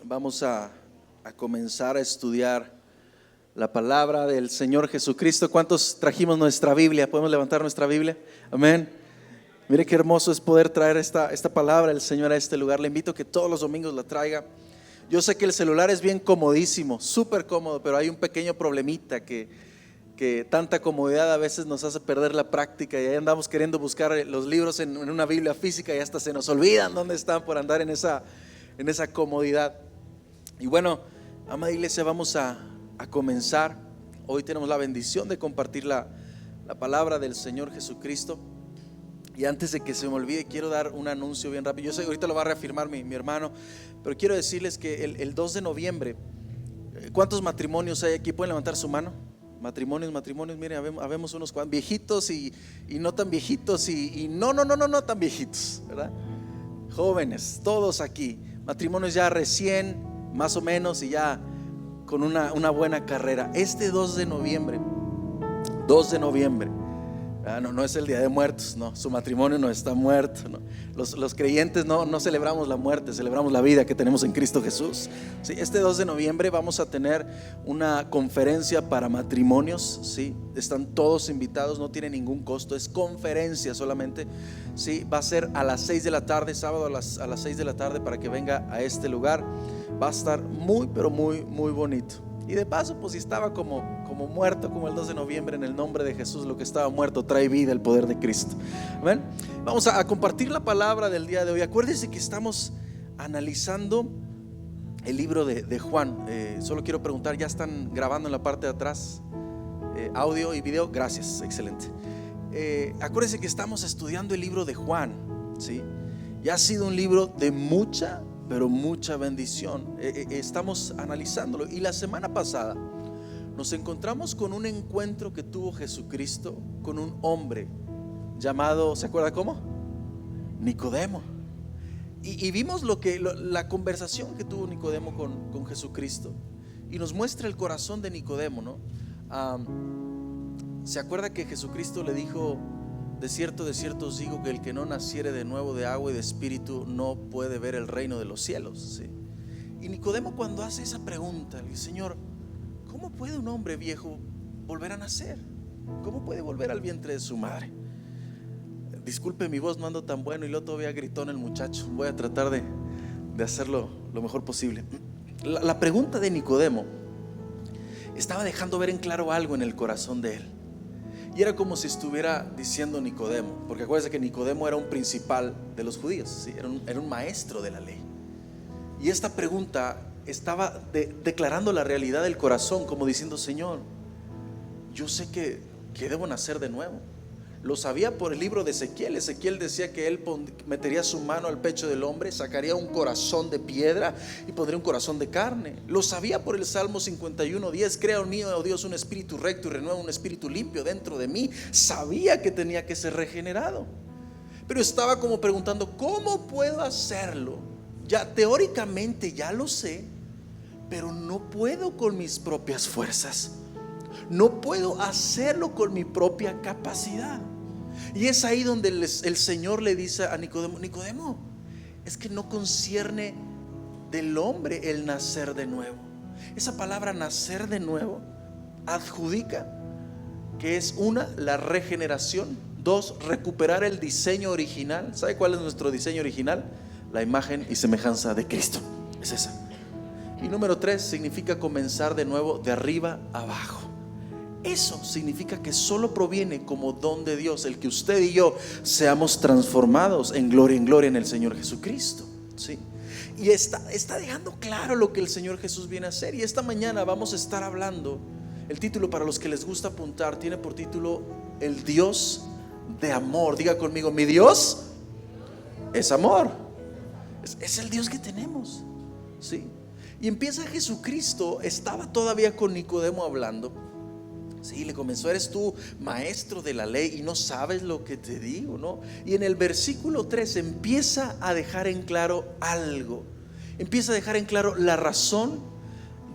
Vamos a comenzar a estudiar la palabra del Señor Jesucristo. ¿Cuántos trajimos nuestra Biblia? ¿Podemos levantar nuestra Biblia? Amén. Mire qué hermoso es poder traer esta palabra del Señor a este lugar. Le invito a que todos los domingos la traiga. Yo sé que el celular es bien comodísimo, súper cómodo, pero hay un pequeño problemita que tanta comodidad a veces nos hace perder la práctica, y ahí andamos queriendo buscar los libros en una Biblia física y hasta se nos olvidan dónde están por andar en esa comodidad. Y bueno, amada iglesia, vamos a comenzar. Hoy tenemos la bendición de compartir la palabra del Señor Jesucristo. Y antes de que se me olvide, quiero dar un anuncio bien rápido. Yo sé que ahorita lo va a reafirmar mi hermano, pero quiero decirles que el 2 de noviembre, ¿cuántos matrimonios hay aquí? ¿Pueden levantar su mano? Matrimonios, miren, habemos unos cuantos viejitos y no tan viejitos y no tan viejitos, ¿verdad? Jóvenes, todos aquí, matrimonios ya recién, más o menos, y ya con una buena carrera. Este 2 de noviembre, no es el Día de Muertos, no, su matrimonio no está muerto, no. Los creyentes no celebramos la muerte, celebramos la vida que tenemos en Cristo Jesús. Sí, este 2 de noviembre vamos a tener una conferencia para matrimonios, sí, están todos invitados, no tiene ningún costo, es conferencia solamente, sí, va a ser a las 6 de la tarde, sábado a las 6 de la tarde, para que venga a este lugar. Va a estar muy, pero muy, muy bonito. Y de paso, pues si estaba como muerto, como el 2 de noviembre, en el nombre de Jesús, lo que estaba muerto trae vida, el poder de Cristo. Amén. Vamos a compartir la palabra del día de hoy. Acuérdense que estamos analizando el libro de Juan. Solo quiero preguntar, ¿ya están grabando en la parte de atrás? Audio y video, gracias, excelente. Acuérdense que estamos estudiando el libro de Juan, ¿sí? Y ha sido un libro de mucha, pero mucha bendición. Estamos analizándolo, y la semana pasada nos encontramos con un encuentro que tuvo Jesucristo con un hombre llamado, ¿se acuerda cómo? Nicodemo. Y vimos la conversación que tuvo Nicodemo con Jesucristo, y nos muestra el corazón de Nicodemo, ¿no? ¿Se acuerda que Jesucristo le dijo: de cierto os digo que el que no naciere de nuevo de agua y de espíritu no puede ver el reino de los cielos? ¿Sí? Y Nicodemo, cuando hace esa pregunta, le dice: Señor, ¿cómo puede un hombre viejo volver a nacer? ¿Cómo puede volver al vientre de su madre? Disculpe mi voz, no ando tan bueno, y luego todavía gritón el muchacho. Voy a tratar de hacerlo lo mejor posible. La pregunta de Nicodemo estaba dejando ver en claro algo en el corazón de él. Y era como si estuviera diciendo Nicodemo, porque acuérdense que Nicodemo era un principal de los judíos, ¿sí? Era un maestro de la ley. Y esta pregunta estaba declarando la realidad del corazón, como diciendo: Señor, yo sé que debo nacer de nuevo. Lo sabía por el libro de Ezequiel. Ezequiel decía que él metería su mano al pecho del hombre, sacaría un corazón de piedra y pondría un corazón de carne. Lo sabía por el Salmo 51:10: crea en mí, oh Dios, un espíritu recto y renueva un espíritu limpio dentro de mí. Sabía que tenía que ser regenerado, pero estaba como preguntando: ¿cómo puedo hacerlo? Ya teóricamente ya lo sé, pero no puedo con mis propias fuerzas. No puedo hacerlo con mi propia capacidad. Y es ahí donde el Señor le dice a Nicodemo: Nicodemo, es que no concierne del hombre el nacer de nuevo. Esa palabra nacer de nuevo adjudica que es: una, la regeneración; dos, recuperar el diseño original. ¿Sabe cuál es nuestro diseño original? La imagen y semejanza de Cristo, es esa. Y número tres, significa comenzar de nuevo de arriba abajo. Eso significa que solo proviene como don de Dios el que usted y yo seamos transformados en gloria en el Señor Jesucristo, ¿sí? Y está dejando claro lo que el Señor Jesús viene a hacer. Y esta mañana vamos a estar hablando, el título, para los que les gusta apuntar, tiene por título: el Dios de amor. Diga conmigo: mi Dios es amor. Es el Dios que tenemos, ¿sí? Y empieza Jesucristo, estaba todavía con Nicodemo hablando. Sí, le comenzó: eres tú maestro de la ley y no sabes lo que te digo, ¿no? Y en el versículo 3 empieza a dejar en claro algo. Empieza a dejar en claro la razón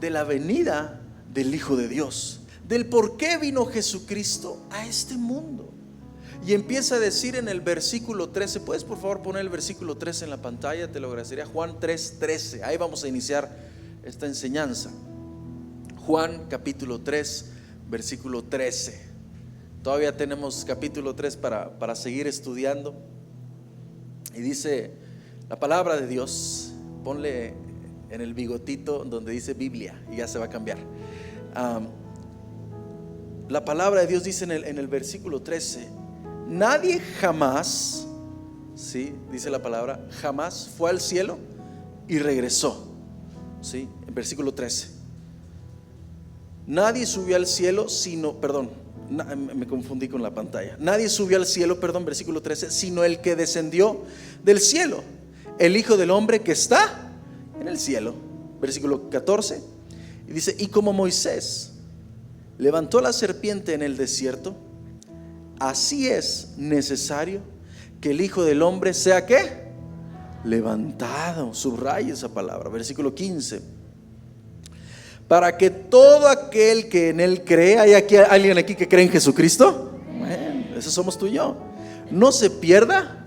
de la venida del Hijo de Dios, del por qué vino Jesucristo a este mundo. Y empieza a decir en el versículo 13, ¿puedes por favor poner el versículo 13 en la pantalla? Te lo agradecería. Juan 3:13, ahí vamos a iniciar esta enseñanza. Juan capítulo 3, versículo 13. Todavía tenemos capítulo 3 para seguir estudiando. Y dice la palabra de Dios, ponle en el bigotito donde dice Biblia y ya se va a cambiar. La palabra de Dios dice en el versículo 13: nadie jamás, ¿sí? Dice la palabra, jamás fue al cielo y regresó, ¿sí? En versículo 13. Nadie subió al cielo sino, me confundí con la pantalla. Nadie subió al cielo, versículo 13, sino el que descendió del cielo, el Hijo del Hombre que está en el cielo. Versículo 14. Y dice: y como Moisés levantó la serpiente en el desierto, así es necesario que el Hijo del Hombre sea ¿qué? Levantado. Subraya esa palabra. Versículo 15. Para que todo aquel que en él cree, ¿hay alguien aquí que cree en Jesucristo? Bueno, eso somos tú y yo. No se pierda,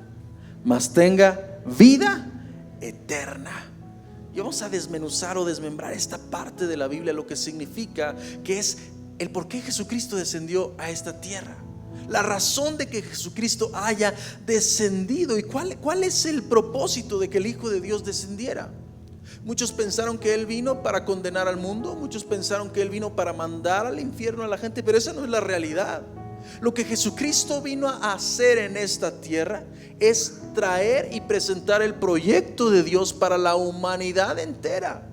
mas tenga vida eterna. Y vamos a desmenuzar o desmembrar esta parte de la Biblia, lo que significa, que es el por qué Jesucristo descendió a esta tierra, la razón de que Jesucristo haya descendido y cuál es el propósito de que el Hijo de Dios descendiera. Muchos pensaron que Él vino para condenar al mundo, muchos pensaron que Él vino para mandar al infierno a la gente, pero esa no es la realidad. Lo que Jesucristo vino a hacer en esta tierra es traer y presentar el proyecto de Dios para la humanidad entera.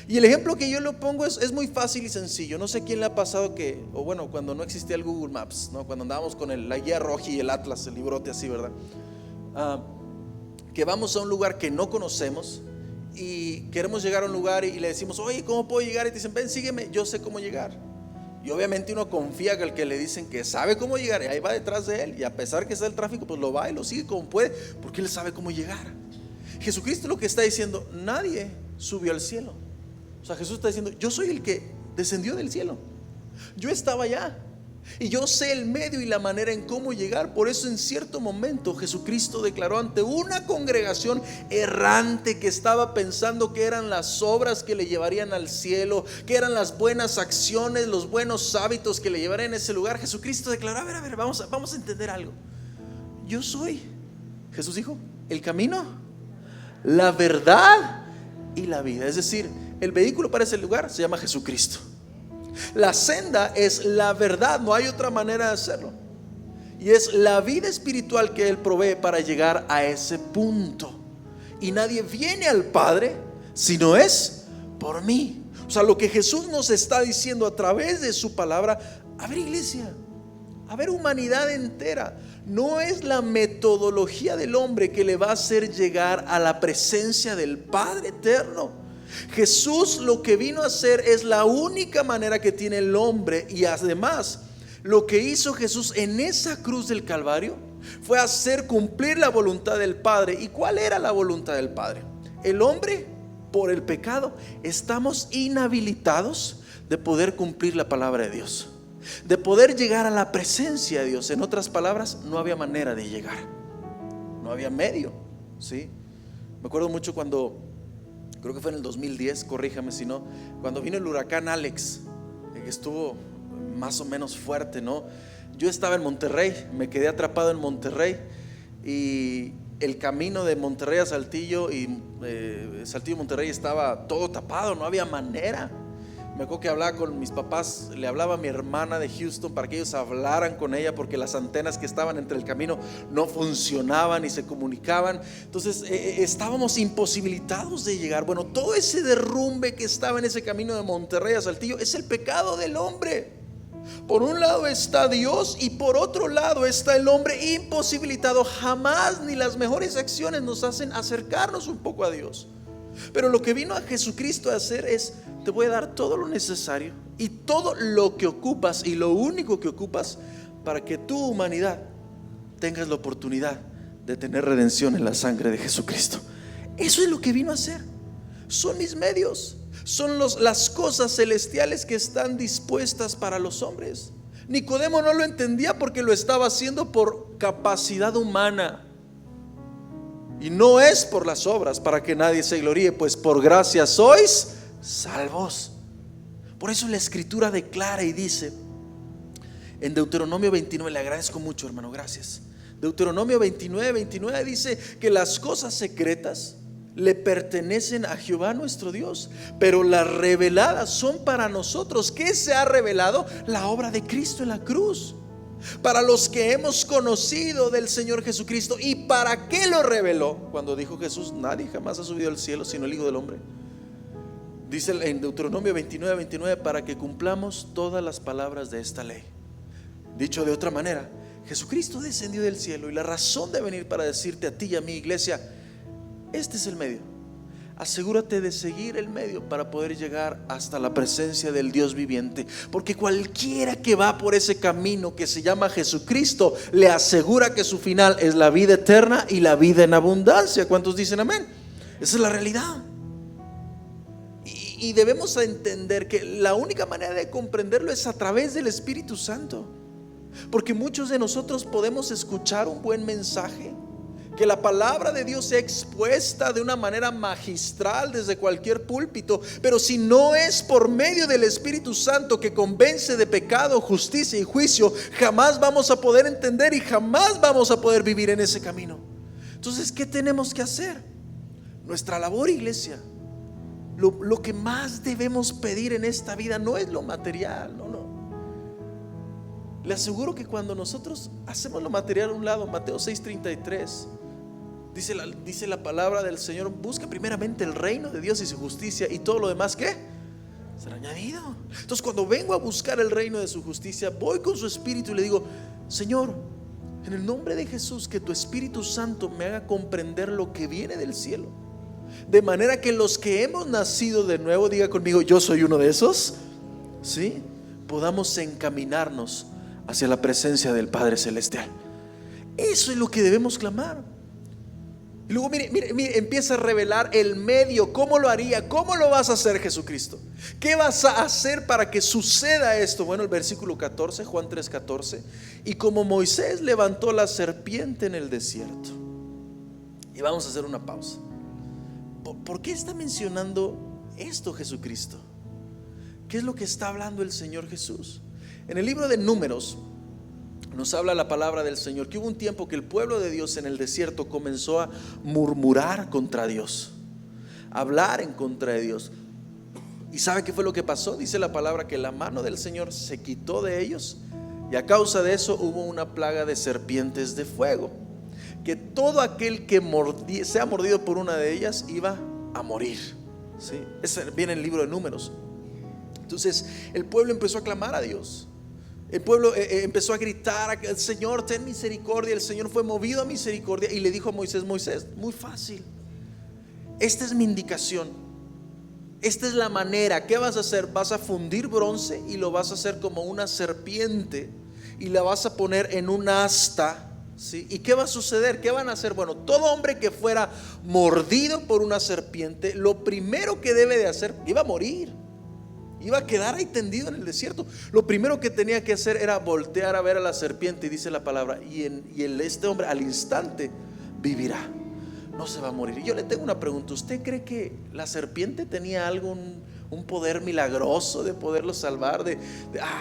Y el ejemplo que yo le pongo es muy fácil y sencillo. No sé quién le ha pasado que, o bueno, cuando no existía el Google Maps, ¿no? Cuando andábamos con la guía roja y el Atlas, el librote así, ¿verdad? Que vamos a un lugar que no conocemos y queremos llegar a un lugar y le decimos: oye, ¿cómo puedo llegar? Y te dicen: ven, sígueme, yo sé cómo llegar. Y obviamente uno confía que al que le dicen que sabe cómo llegar, y ahí va detrás de él, y a pesar que está el tráfico, pues lo va y lo sigue como puede, porque él sabe cómo llegar. Jesucristo lo que está diciendo: nadie subió al cielo. O sea, Jesús está diciendo: yo soy el que descendió del cielo, yo estaba allá y yo sé el medio y la manera en cómo llegar. Por eso en cierto momento Jesucristo declaró ante una congregación errante que estaba pensando que eran las obras que le llevarían al cielo, que eran las buenas acciones, los buenos hábitos que le llevarían a ese lugar. Jesucristo declaró: a ver, vamos a entender algo. Yo soy, Jesús dijo, el camino, la verdad y la vida. Es decir, el vehículo para ese lugar se llama Jesucristo. La senda es la verdad, no hay otra manera de hacerlo. Y es la vida espiritual que Él provee para llegar a ese punto. Y nadie viene al Padre si no es por mí. O sea, lo que Jesús nos está diciendo a través de su palabra: a ver, iglesia, a ver, humanidad entera, no es la metodología del hombre que le va a hacer llegar a la presencia del Padre eterno. Jesús lo que vino a hacer es la única manera que tiene el hombre. Y además, lo que hizo Jesús en esa cruz del Calvario fue hacer cumplir la voluntad del Padre. ¿Y cuál era la voluntad del Padre? El hombre, por el pecado, estamos inhabilitados de poder cumplir la palabra de Dios, de poder llegar a la presencia de Dios. En otras palabras, no había manera de llegar, no había medio, ¿sí? Me acuerdo mucho cuando, creo que fue en el 2010, corríjame si no, cuando vino el huracán Alex, que estuvo más o menos fuerte, ¿no? Yo estaba en Monterrey, me quedé atrapado en Monterrey, y el camino de Monterrey a Saltillo y Saltillo Monterrey estaba todo tapado, no había manera. Me acuerdo que hablaba con mis papás, le hablaba a mi hermana de Houston para que ellos hablaran con ella, porque las antenas que estaban entre el camino no funcionaban y se comunicaban. Entonces estábamos imposibilitados de llegar. Bueno, todo ese derrumbe que estaba en ese camino de Monterrey a Saltillo es el pecado del hombre. Por un lado está Dios y por otro lado está el hombre imposibilitado. Jamás ni las mejores acciones nos hacen acercarnos un poco a Dios. Pero lo que vino a Jesucristo a hacer es: te voy a dar todo lo necesario y todo lo que ocupas, y lo único que ocupas, para que tu humanidad tengas la oportunidad de tener redención en la sangre de Jesucristo. Eso es lo que vino a hacer. Son mis medios, son las cosas celestiales que están dispuestas para los hombres. Nicodemo no lo entendía porque lo estaba haciendo por capacidad humana. Y no es por las obras para que nadie se gloríe, pues por gracia sois salvos. Por eso la Escritura declara y dice en Deuteronomio 29, le agradezco mucho, hermano, gracias. Deuteronomio 29 dice que las cosas secretas le pertenecen a Jehová nuestro Dios, pero las reveladas son para nosotros. ¿Qué se ha revelado? La obra de Cristo en la cruz. Para los que hemos conocido del Señor Jesucristo. ¿Y para qué lo reveló? Cuando dijo Jesús, nadie jamás ha subido al cielo sino el Hijo del Hombre. Dice en Deuteronomio 29, para que cumplamos todas las palabras de esta ley. Dicho de otra manera, Jesucristo descendió del cielo, y la razón de venir para decirte a ti y a mi iglesia, este es el medio. Asegúrate de seguir el medio para poder llegar hasta la presencia del Dios viviente, porque cualquiera que va por ese camino que se llama Jesucristo le asegura que su final es la vida eterna y la vida en abundancia. ¿Cuántos dicen amén? Esa es la realidad. Y debemos entender que la única manera de comprenderlo es a través del Espíritu Santo, porque muchos de nosotros podemos escuchar un buen mensaje, que la palabra de Dios sea expuesta de una manera magistral desde cualquier púlpito, pero si no es por medio del Espíritu Santo que convence de pecado, justicia y juicio, jamás vamos a poder entender y jamás vamos a poder vivir en ese camino. Entonces, ¿qué tenemos que hacer? Nuestra labor, iglesia, lo que más debemos pedir en esta vida no es lo material, no. Le aseguro que cuando nosotros hacemos lo material a un lado, Mateo 6:33 dice la palabra del Señor: busca primeramente el reino de Dios y su justicia, y todo lo demás, ¿qué? Será añadido. Entonces, cuando vengo a buscar el reino de su justicia, voy con su Espíritu y le digo: Señor, en el nombre de Jesús, que tu Espíritu Santo me haga comprender lo que viene del cielo, de manera que los que hemos nacido de nuevo, diga conmigo: yo soy uno de esos, ¿sí? Podamos encaminarnos hacia la presencia del Padre Celestial. Eso es lo que debemos clamar. Y luego mire, empieza a revelar el medio. ¿Cómo lo haría? ¿Cómo lo vas a hacer, Jesucristo? ¿Qué vas a hacer para que suceda esto? Bueno, el versículo 14, Juan 3:14. Y como Moisés levantó la serpiente en el desierto. Y vamos a hacer una pausa. ¿Por qué está mencionando esto Jesucristo? ¿Qué es lo que está hablando el Señor Jesús? En el libro de Números nos habla la palabra del Señor que hubo un tiempo que el pueblo de Dios en el desierto comenzó a murmurar contra Dios, a hablar en contra de Dios. ¿Y sabe qué fue lo que pasó? Dice la palabra que la mano del Señor se quitó de ellos, y a causa de eso hubo una plaga de serpientes de fuego, que todo aquel que sea mordido por una de ellas iba a morir, ¿sí? Eso viene en el libro de Números. Entonces el pueblo empezó a clamar a Dios. El pueblo empezó a gritar: Señor, ten misericordia. El Señor fue movido a misericordia y le dijo a Moisés: Moisés, muy fácil, esta es mi indicación, esta es la manera. ¿Qué vas a hacer? Vas a fundir bronce y lo vas a hacer como una serpiente y la vas a poner en un asta, ¿sí? ¿Y qué va a suceder? ¿Qué van a hacer? Bueno, todo hombre que fuera mordido por una serpiente, lo primero que debe de hacer, iba a morir, iba a quedar ahí tendido en el desierto. Lo primero que tenía que hacer era voltear a ver a la serpiente, y dice la palabra, este hombre al instante vivirá, no se va a morir. Y yo le tengo una pregunta: ¿usted cree que la serpiente tenía un poder milagroso de poderlo salvar?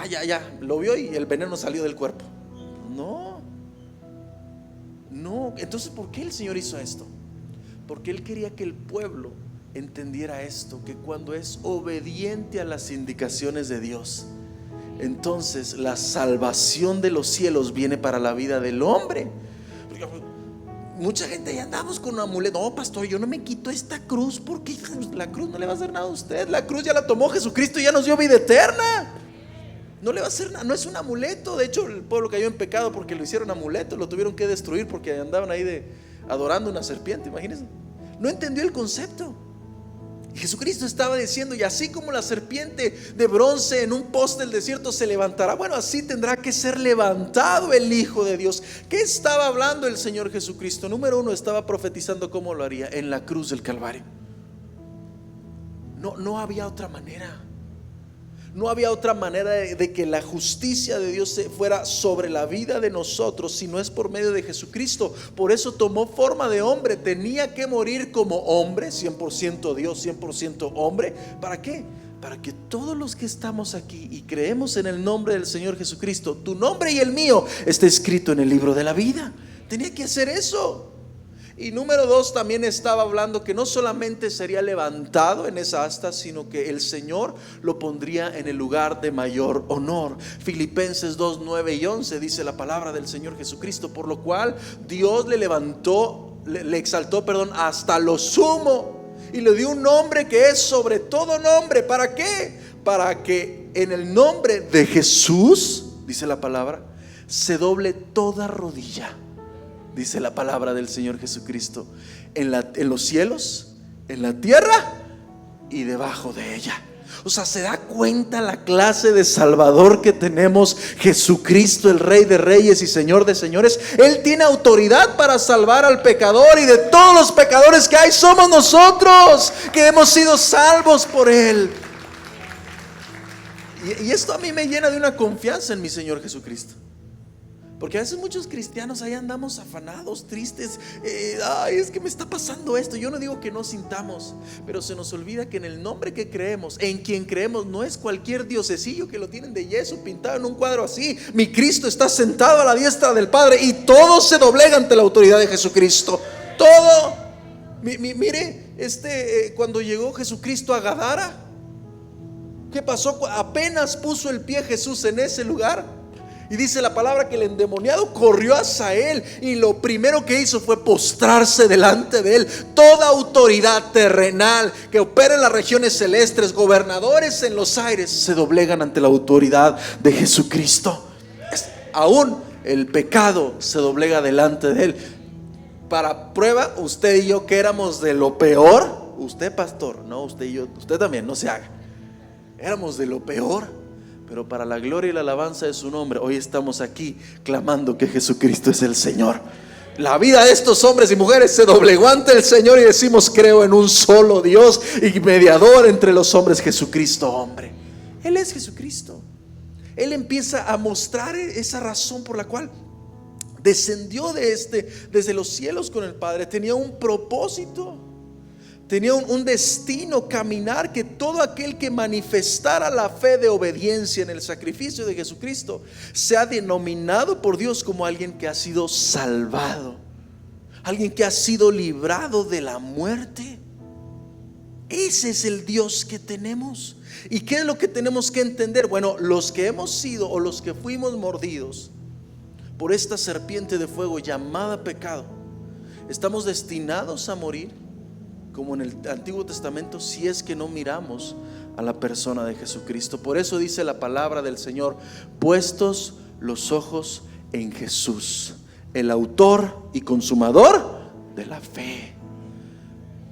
Ya, lo vio y el veneno salió del cuerpo. No. Entonces, ¿por qué el Señor hizo esto? Porque Él quería que el pueblo entendiera esto, que cuando es obediente a las indicaciones de Dios, entonces la salvación de los cielos viene para la vida del hombre. Mucha gente ya andamos con un amuleto: no, pastor, yo no me quito esta cruz, porque la cruz no le va a hacer nada a usted. La cruz ya la tomó Jesucristo y ya nos dio vida eterna. No le va a hacer nada, no es un amuleto. De hecho, el pueblo cayó en pecado porque lo hicieron amuleto, lo tuvieron que destruir porque andaban ahí adorando una serpiente. Imagínense, no entendió el concepto. Y Jesucristo estaba diciendo: y así como la serpiente de bronce en un poste del desierto se levantará, bueno, así tendrá que ser levantado el Hijo de Dios. ¿Qué estaba hablando el Señor Jesucristo? Número uno, estaba profetizando cómo lo haría en la cruz del Calvario. No había otra manera. No había otra manera de que la justicia de Dios fuera sobre la vida de nosotros si no es por medio de Jesucristo. Por eso tomó forma de hombre. Tenía que morir como hombre, 100% Dios, 100% hombre. ¿Para qué? Para que todos los que estamos aquí y creemos en el nombre del Señor Jesucristo, tu nombre y el mío esté escrito en el libro de la vida. Tenía que hacer eso. Y número 2, también estaba hablando que no solamente sería levantado en esa asta, sino que el Señor lo pondría en el lugar de mayor honor. Filipenses 2, 9 y 11 dice la palabra del Señor Jesucristo: por lo cual Dios le levantó, le exaltó, hasta lo sumo, y le dio un nombre que es sobre todo nombre. ¿Para qué? Para que en el nombre de Jesús, dice la palabra, se doble toda rodilla. Dice la palabra del Señor Jesucristo, en los cielos, en la tierra y debajo de ella. O sea, ¿se da cuenta la clase de Salvador que tenemos? Jesucristo, el Rey de Reyes y Señor de Señores. Él tiene autoridad para salvar al pecador, y de todos los pecadores que hay somos nosotros, que hemos sido salvos por Él. Y esto a mí me llena de una confianza en mi Señor Jesucristo. Porque a veces muchos cristianos ahí andamos afanados, tristes. Ay, es que me está pasando esto. Yo no digo que no sintamos, pero se nos olvida que en el nombre que creemos, en quien creemos, no es cualquier diosecillo que lo tienen de yeso pintado en un cuadro así. Mi Cristo está sentado a la diestra del Padre, y todo se doblega ante la autoridad de Jesucristo. Todo. Mire, cuando llegó Jesucristo a Gadara, ¿qué pasó? Apenas puso el pie Jesús en ese lugar, y dice la palabra que el endemoniado corrió hacia él, y lo primero que hizo fue postrarse delante de él. Toda autoridad terrenal que opera en las regiones celestes, gobernadores en los aires, se doblegan ante la autoridad de Jesucristo. Aún el pecado se doblega delante de él. Para prueba, usted y yo, que éramos de lo peor. Usted, pastor, no, usted y yo, usted también, no se haga. Éramos de lo peor, pero para la gloria y la alabanza de su nombre, hoy estamos aquí clamando que Jesucristo es el Señor. La vida de estos hombres y mujeres se doblegó ante el Señor, y decimos: creo en un solo Dios y mediador entre los hombres, Jesucristo hombre. Él es Jesucristo. Él empieza a mostrar esa razón por la cual descendió desde los cielos con el Padre. Tenía un propósito, tenía un destino: caminar, que todo aquel que manifestara la fe de obediencia en el sacrificio de Jesucristo sea denominado por Dios como alguien que ha sido salvado, alguien que ha sido librado de la muerte. Ese es el Dios que tenemos. ¿Y qué es lo que tenemos que entender? Bueno, los que hemos sido, o los que fuimos mordidos por esta serpiente de fuego llamada pecado, estamos destinados a morir, como en el Antiguo Testamento, si es que no miramos a la persona de Jesucristo. Por eso dice la palabra del Señor: puestos los ojos en Jesús, el autor y consumador de la fe.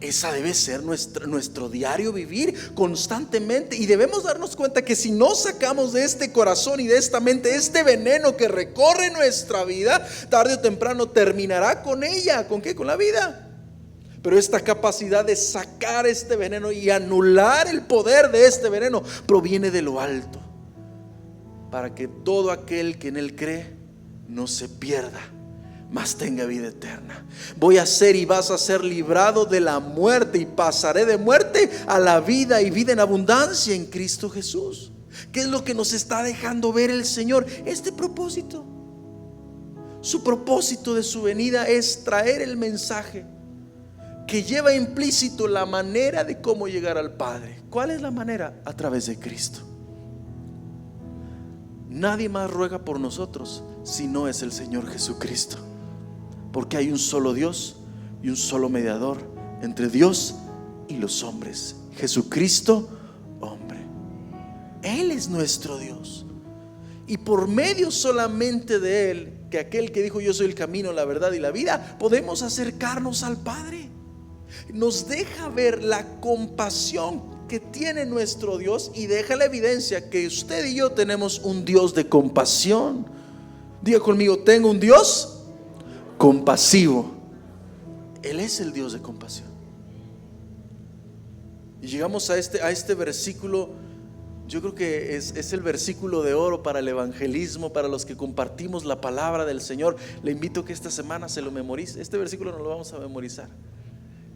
Esa debe ser nuestro diario vivir constantemente, y debemos darnos cuenta que si no sacamos de este corazón y de esta mente este veneno que recorre nuestra vida, tarde o temprano terminará con ella. ¿Con qué? Con la vida. Pero esta capacidad de sacar este veneno y anular el poder de este veneno proviene de lo alto, para que todo aquel que en él cree no se pierda, mas tenga vida eterna. Voy a ser y vas a ser librado de la muerte, y pasaré de muerte a la vida, y vida en abundancia en Cristo Jesús. ¿Qué es lo que nos está dejando ver el Señor? Este propósito. Su propósito de su venida es traer el mensaje que lleva implícito la manera de cómo llegar al Padre. ¿Cuál es la manera? A través de Cristo. Nadie más ruega por nosotros si no es el Señor Jesucristo, porque hay un solo Dios y un solo mediador entre Dios y los hombres: Jesucristo hombre. Él es nuestro Dios, y por medio solamente de Él, que aquel que dijo: yo soy el camino, la verdad y la vida, podemos acercarnos al Padre. Nos deja ver la compasión que tiene nuestro Dios, y deja la evidencia que usted y yo tenemos un Dios de compasión. Diga conmigo: tengo un Dios compasivo. Él es el Dios de compasión. Y llegamos a este versículo Yo creo que es el versículo de oro para el evangelismo, para los que compartimos la palabra del Señor. Le invito a que esta semana se lo memorice. Este versículo no lo vamos a memorizar.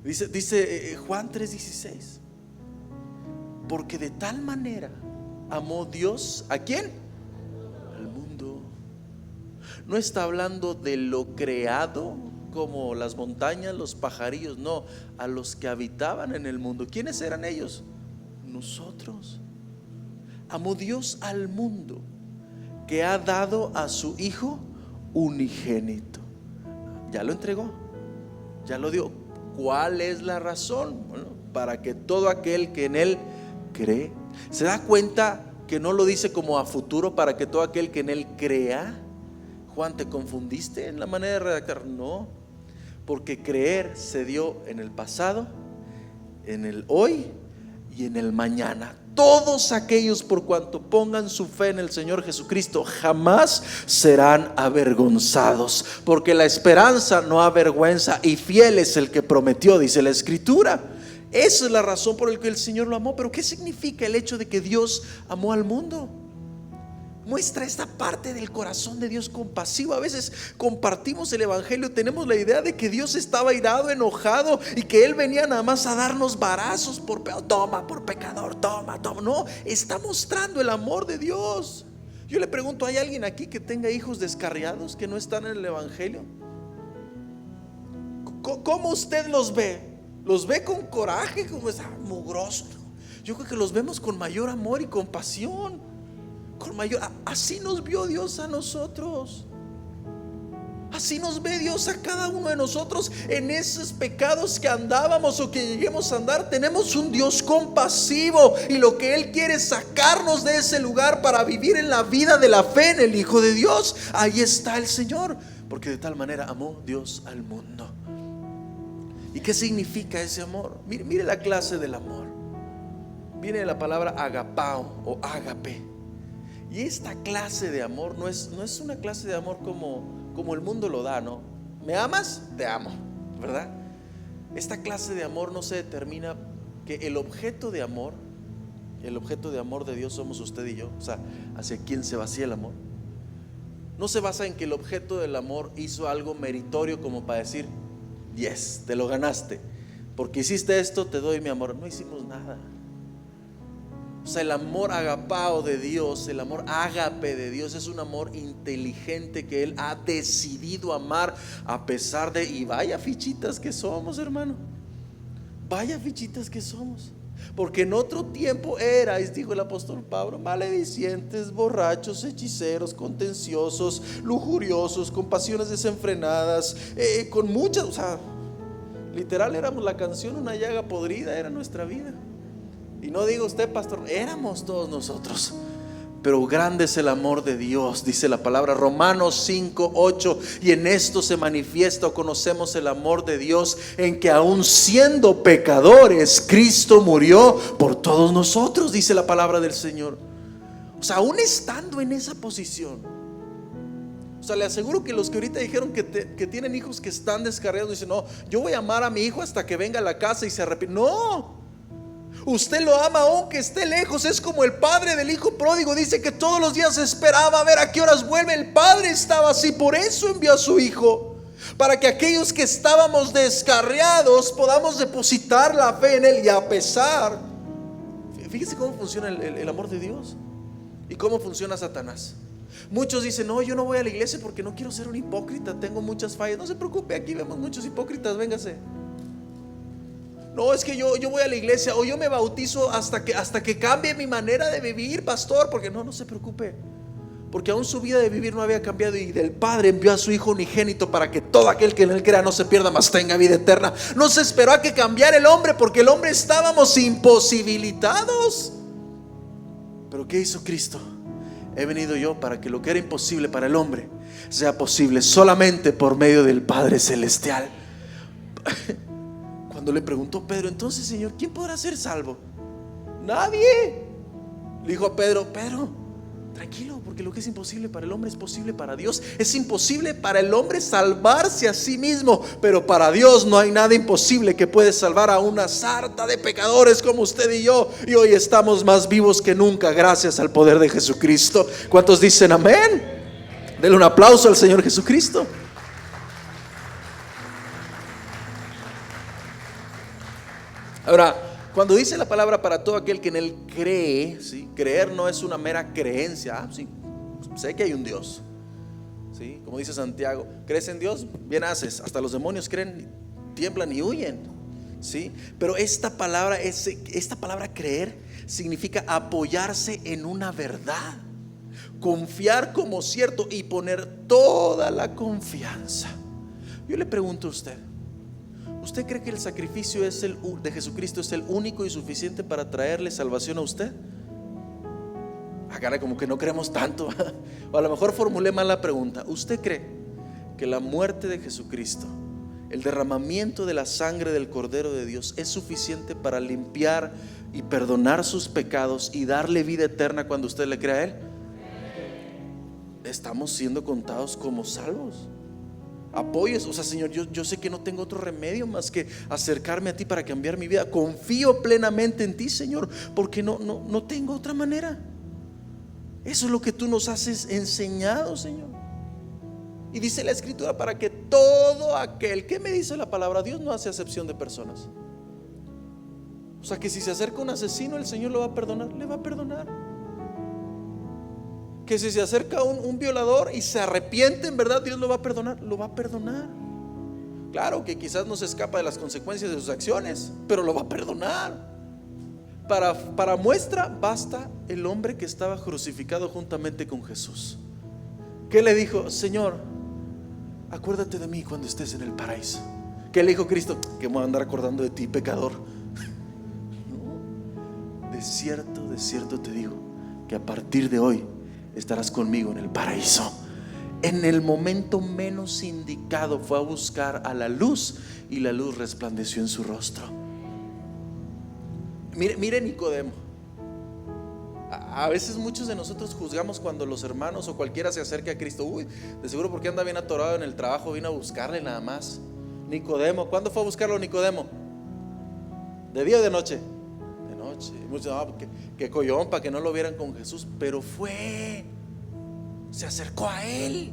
Dice Juan 3:16: porque de tal manera amó Dios, ¿a quién? Al mundo. No está hablando de lo creado, como las montañas, los pajarillos, no, a los que habitaban en el mundo. ¿Quiénes eran ellos? Nosotros. Amó Dios al mundo, que ha dado a su Hijo unigénito. Ya lo entregó, ya lo dio. ¿Cuál es la razón? Bueno, para que todo aquel que en Él cree. ¿Se da cuenta que no lo dice como a futuro? Para que todo aquel que en Él crea. Juan, ¿te confundiste en la manera de redactar? No, porque creer se dio en el pasado, en el hoy y en el mañana. Todos aquellos por cuanto pongan su fe en el Señor Jesucristo jamás serán avergonzados, porque la esperanza no avergüenza y fiel es el que prometió, dice la Escritura. Esa es la razón por la que el Señor lo amó. Pero ¿qué significa el hecho de que Dios amó al mundo? Muestra esta parte del corazón de Dios compasivo. A veces compartimos el evangelio, tenemos la idea de que Dios estaba airado, enojado, y que Él venía nada más a darnos varazos por toma, por pecador, toma. No, está mostrando el amor de Dios. Yo le pregunto, ¿hay alguien aquí que tenga hijos descarriados que no están en el evangelio? ¿Cómo usted los ve? ¿Los ve con coraje, como es mugroso? Yo creo que los vemos con mayor amor y compasión. Así nos vio Dios a nosotros. Así nos ve Dios a cada uno de nosotros. En esos pecados que andábamos o que lleguemos a andar, tenemos un Dios compasivo, y lo que Él quiere es sacarnos de ese lugar para vivir en la vida de la fe en el Hijo de Dios. Ahí está el Señor, porque de tal manera amó Dios al mundo. ¿Y qué significa ese amor? Mire la clase del amor. Viene de la palabra agapao o ágape. Y esta clase de amor no es una clase de amor como el mundo lo da, ¿no? ¿Me amas? Te amo, ¿verdad? Esta clase de amor no se determina que el objeto de amor de Dios somos usted y yo. O sea, hacia quién se vacía el amor. No se basa en que el objeto del amor hizo algo meritorio como para decir: yes, te lo ganaste, porque hiciste esto, te doy mi amor. No hicimos nada. O sea, el amor agapao de Dios, el amor ágape de Dios, es un amor inteligente que Él ha decidido amar a pesar de, y vaya fichitas que somos, hermano, vaya fichitas que somos. Porque en otro tiempo erais, dijo el apóstol Pablo, maledicientes, borrachos, hechiceros, contenciosos, lujuriosos, con pasiones desenfrenadas, con muchas, o sea, literal éramos la canción, una llaga podrida era nuestra vida. Y no diga usted, pastor, éramos todos nosotros. Pero grande es el amor de Dios, dice la palabra, Romanos 5:8, y en esto se manifiesta o conocemos el amor de Dios, en que aun siendo pecadores, Cristo murió por todos nosotros, dice la palabra del Señor. O sea, aún estando en esa posición, o sea, le aseguro que los que ahorita dijeron que tienen hijos que están descarriados, dicen: no, yo voy a amar a mi hijo hasta que venga a la casa y se arrepienta. No, usted lo ama aunque esté lejos. Es como el padre del hijo pródigo. Dice que todos los días esperaba a ver a qué horas vuelve. El padre estaba así, por eso envió a su hijo, para que aquellos que estábamos descarriados podamos depositar la fe en Él. Y a pesar, fíjese cómo funciona el amor de Dios y cómo funciona Satanás. Muchos dicen: no, yo no voy a la iglesia porque no quiero ser un hipócrita, tengo muchas fallas. No se preocupe, aquí vemos muchos hipócritas, véngase. No, es que yo voy a la iglesia o yo me bautizo hasta que cambie mi manera de vivir, pastor. Porque no se preocupe, porque aún su vida de vivir no había cambiado, y del Padre envió a su Hijo unigénito para que todo aquel que en Él crea no se pierda, mas tenga vida eterna. No se esperó a que cambiara el hombre, porque el hombre estábamos imposibilitados. Pero ¿qué hizo Cristo? He venido yo para que lo que era imposible para el hombre sea posible solamente por medio del Padre Celestial. Cuando le preguntó Pedro: entonces, Señor, ¿quién podrá ser salvo? Nadie. Le dijo a Pedro: Tranquilo, porque lo que es imposible para el hombre es posible para Dios. Es imposible para el hombre salvarse a sí mismo, pero para Dios no hay nada imposible que puede salvar a una sarta de pecadores como usted y yo. Y hoy estamos más vivos que nunca gracias al poder de Jesucristo. ¿Cuántos dicen amén? Denle un aplauso al Señor Jesucristo. Ahora, cuando dice la palabra para todo aquel que en Él cree, ¿sí? Creer no es una mera creencia. Sí, sé que hay un Dios, ¿sí? Como dice Santiago, ¿crees en Dios? Bien haces. Hasta los demonios creen, tiemblan y huyen, ¿sí? Pero esta palabra creer significa apoyarse en una verdad, confiar como cierto y poner toda la confianza. Yo le pregunto a usted, ¿usted cree que el sacrificio de Jesucristo es el único y suficiente para traerle salvación a usted? Caray, como que no creemos tanto. O a lo mejor formulé mal la pregunta. ¿Usted cree que la muerte de Jesucristo, el derramamiento de la sangre del Cordero de Dios, es suficiente para limpiar y perdonar sus pecados y darle vida eterna cuando usted le crea a Él? Estamos siendo contados como salvos. Apoyes, o sea, Señor, yo sé que no tengo otro remedio más que acercarme a ti para cambiar mi vida. Confío plenamente en ti, Señor, porque no tengo otra manera. Eso es lo que tú nos has enseñado, Señor. Y dice la Escritura, para que todo aquel, ¿qué me dice la palabra? Dios no hace acepción de personas. O sea, que si se acerca un asesino, el Señor lo va a perdonar, le va a perdonar. Que si se acerca un violador y se arrepiente, en verdad Dios lo va a perdonar, lo va a perdonar. Claro que quizás no se escapa de las consecuencias de sus acciones, pero lo va a perdonar. Para muestra basta el hombre que estaba crucificado juntamente con Jesús. ¿Qué le dijo? Señor, acuérdate de mí cuando estés en el paraíso. ¿Qué le dijo Cristo? Que me voy a andar acordando de ti, pecador. No. De cierto te digo que a partir de hoy estarás conmigo en el paraíso. En el momento menos indicado fue a buscar a la luz, y la luz resplandeció en su rostro. Mire Nicodemo. A veces muchos de nosotros juzgamos cuando los hermanos o cualquiera se acerca a Cristo. Uy, de seguro porque anda bien atorado en el trabajo, vino a buscarle nada más. Nicodemo, ¿cuándo fue a buscarlo Nicodemo? ¿De día o de noche? De noche. Muchos, no, que collón, para que no lo vieran con Jesús. Pero se acercó a Él.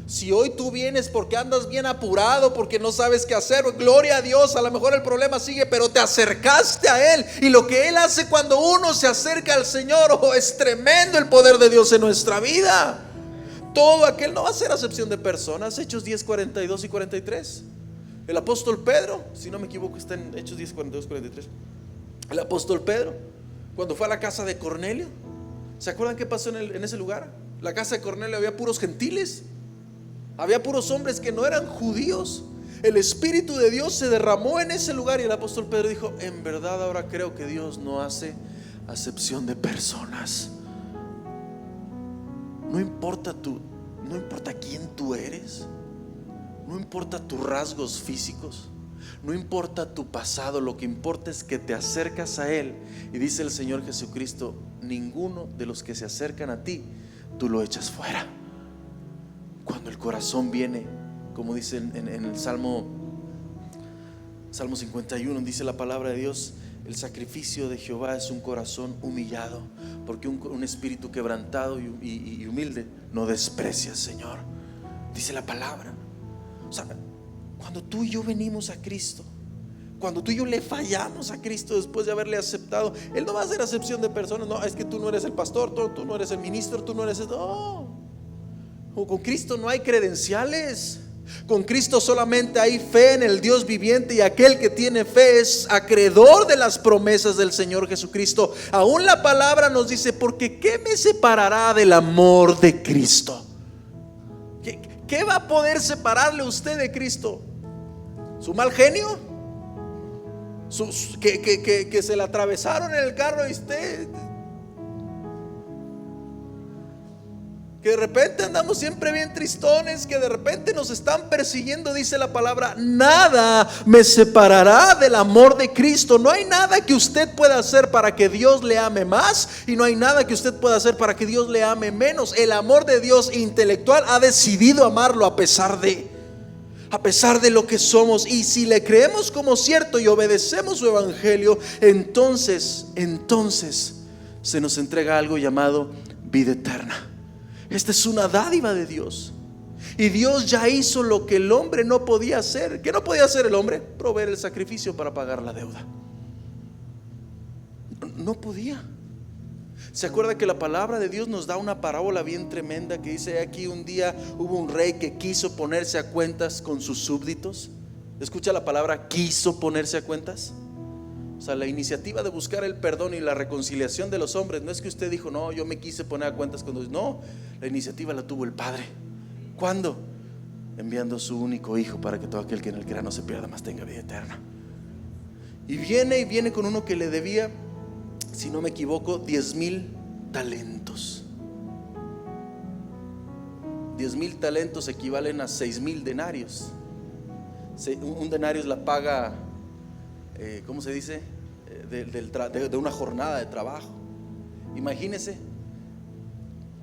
Si hoy tú vienes porque andas bien apurado, porque no sabes qué hacer, gloria a Dios, a lo mejor el problema sigue, pero te acercaste a Él. Y lo que Él hace cuando uno se acerca al Señor, es tremendo el poder de Dios en nuestra vida. Todo aquel, no va a ser acepción de personas. Hechos 10, 42 y 43. El apóstol Pedro, si no me equivoco, está en Hechos 10, 42 y 43. El apóstol Pedro, cuando fue a la casa de Cornelio, ¿se acuerdan qué pasó en ese lugar? La casa de Cornelio había puros gentiles, había puros hombres que no eran judíos. El Espíritu de Dios se derramó en ese lugar y el apóstol Pedro dijo: en verdad ahora creo que Dios no hace acepción de personas. No importa quién tú eres, no importa tus rasgos físicos, no importa tu pasado, lo que importa es que te acercas a Él. Y dice el Señor Jesucristo: ninguno de los que se acercan a ti, tú lo echas fuera. Cuando el corazón viene, como dice en el Salmo 51, dice la palabra de Dios: el sacrificio de Jehová es un corazón humillado, porque un espíritu quebrantado y humilde no desprecia, Señor. Dice la palabra. O sea, cuando tú y yo venimos a Cristo, cuando tú y yo le fallamos a Cristo después de haberle aceptado, Él no va a hacer acepción de personas. No, es que tú no eres el pastor, tú no eres el ministro, tú no eres el... No. Con Cristo no hay credenciales. Con Cristo solamente hay fe en el Dios viviente, y aquel que tiene fe es acreedor de las promesas del Señor Jesucristo. Aún la palabra nos dice: porque ¿qué me separará del amor de Cristo? ¿Qué va a poder separarle a usted de Cristo? ¿Su mal genio? Que se le atravesaron en el carro y usted... Que de repente andamos siempre bien tristones, que de repente nos están persiguiendo. Dice la palabra: nada me separará del amor de Cristo. No hay nada que usted pueda hacer para que Dios le ame más, y no hay nada que usted pueda hacer para que Dios le ame menos. El amor de Dios intelectual ha decidido amarlo a pesar de lo que somos. Y si le creemos como cierto y obedecemos su evangelio, entonces se nos entrega algo llamado vida eterna. Esta es una dádiva de Dios. Y Dios ya hizo lo que el hombre no podía hacer. ¿Qué no podía hacer el hombre? Proveer el sacrificio para pagar la deuda. No podía. ¿Se acuerda que la palabra de Dios nos da una parábola bien tremenda que dice: aquí un día hubo un rey que quiso ponerse a cuentas con sus súbditos? Escucha la palabra: quiso ponerse a cuentas. O sea, la iniciativa de buscar el perdón y la reconciliación de los hombres, no es que usted dijo: no, yo me quise poner a cuentas con Dios. No, la iniciativa la tuvo el Padre. ¿Cuándo? Enviando a su único hijo para que todo aquel que en él crea no se pierda, mas tenga vida eterna. Y viene con uno que le debía, si no me equivoco, 10,000 talentos. 10,000 talentos equivalen a 6,000 denarios. Un denario es la paga, ¿cómo se dice? De una jornada de trabajo. Imagínese,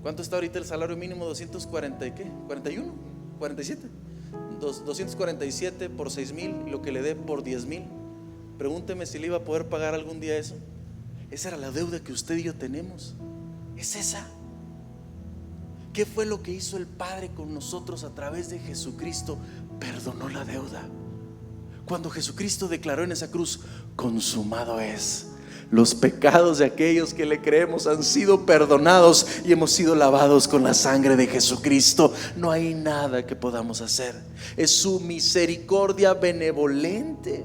¿cuánto está ahorita el salario mínimo? 240 y qué, 41, 47, 247 por 6,000, lo que le dé por 10,000. Pregúnteme si le iba a poder pagar algún día eso. Esa era la deuda que usted y yo tenemos. Es esa. ¿Qué fue lo que hizo el Padre con nosotros a través de Jesucristo? Perdonó la deuda. Cuando Jesucristo declaró en esa cruz: consumado es, los pecados de aquellos que le creemos han sido perdonados y hemos sido lavados con la sangre de Jesucristo. No hay nada que podamos hacer. Es su misericordia benevolente.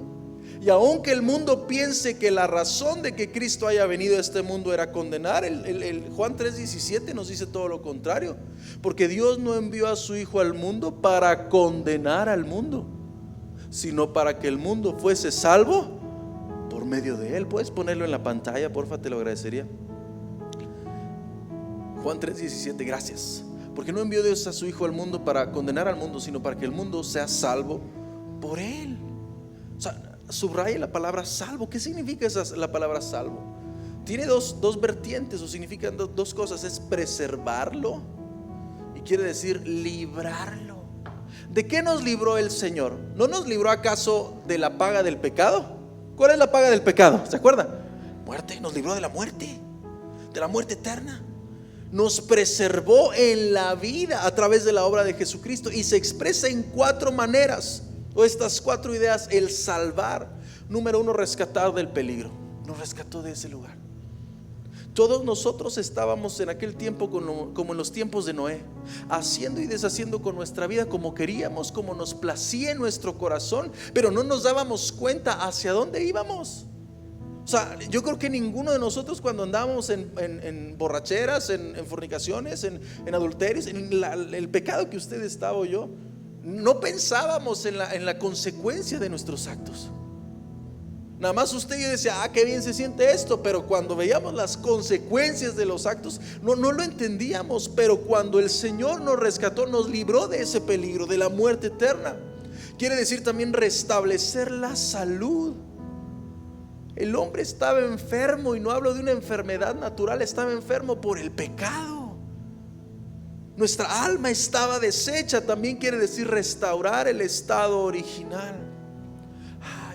Y aunque el mundo piense que la razón de que Cristo haya venido a este mundo era condenar, el Juan 3:17 nos dice todo lo contrario. Porque Dios no envió a su Hijo al mundo para condenar al mundo, sino para que el mundo fuese salvo por medio de él. ¿Puedes ponerlo en la pantalla, porfa? Te lo agradecería. Juan 3:17, gracias. Porque no envió Dios a su Hijo al mundo para condenar al mundo, sino para que el mundo sea salvo por él. O sea, subraya la palabra salvo. ¿Qué significa la palabra salvo? Tiene dos vertientes, o significan dos cosas. Es preservarlo y quiere decir librarlo. ¿De qué nos libró el Señor? ¿No nos libró acaso de la paga del pecado? ¿Cuál es la paga del pecado? ¿Se acuerdan? Muerte. Nos libró de la muerte eterna. Nos preservó en la vida a través de la obra de Jesucristo, y se expresa en 4 maneras, o estas 4 ideas. El salvar, número 1, rescatar del peligro. Nos rescató de ese lugar. Todos nosotros estábamos en aquel tiempo como en los tiempos de Noé, haciendo y deshaciendo con nuestra vida como queríamos, como nos placía en nuestro corazón, pero no nos dábamos cuenta hacia dónde íbamos. O sea, yo creo que ninguno de nosotros, cuando andábamos en borracheras, en fornicaciones, en adulterios, en el pecado que usted estaba o yo, no pensábamos en la consecuencia de nuestros actos. Nada más usted y yo decía: qué bien se siente esto. Pero cuando veíamos las consecuencias de los actos, no lo entendíamos. Pero cuando el Señor nos rescató, nos libró de ese peligro, de la muerte eterna. Quiere decir también restablecer la salud. El hombre estaba enfermo, y no hablo de una enfermedad natural, estaba enfermo por el pecado. Nuestra alma estaba deshecha. También quiere decir restaurar el estado original.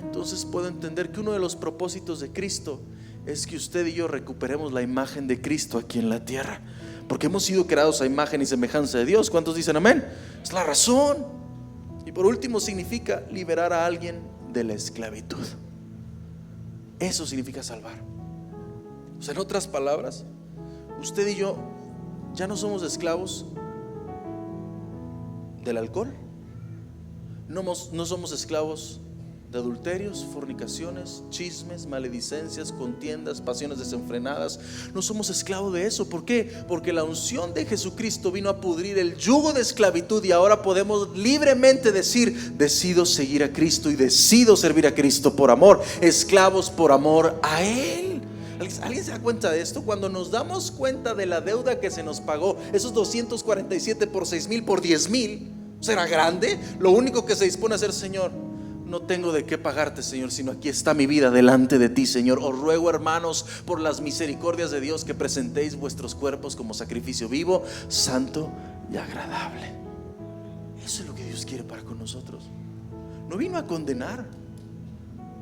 Entonces puedo entender que uno de los propósitos de Cristo es que usted y yo recuperemos la imagen de Cristo aquí en la tierra, porque hemos sido creados a imagen y semejanza de Dios. ¿Cuántos dicen amén? Es la razón. Y por último, significa liberar a alguien de la esclavitud. Eso significa salvar. O sea, en otras palabras, usted y yo ya no somos esclavos del alcohol, no somos esclavos de adulterios, fornicaciones, chismes, maledicencias, contiendas, pasiones desenfrenadas. No somos esclavos de eso. ¿Por qué? Porque la unción de Jesucristo vino a pudrir el yugo de esclavitud, y ahora podemos libremente decir: decido seguir a Cristo y decido servir a Cristo por amor, esclavos por amor a Él. ¿Alguien se da cuenta de esto? Cuando nos damos cuenta de la deuda que se nos pagó, esos 247 por 6,000 por 10,000, ¿será grande? Lo único que se dispone a hacer: Señor, no tengo de qué pagarte, Señor, sino aquí está mi vida delante de ti, Señor. Os ruego, hermanos, por las misericordias de Dios, que presentéis vuestros cuerpos como sacrificio vivo, santo y agradable. Eso es lo que Dios quiere para con nosotros. No vino a condenar,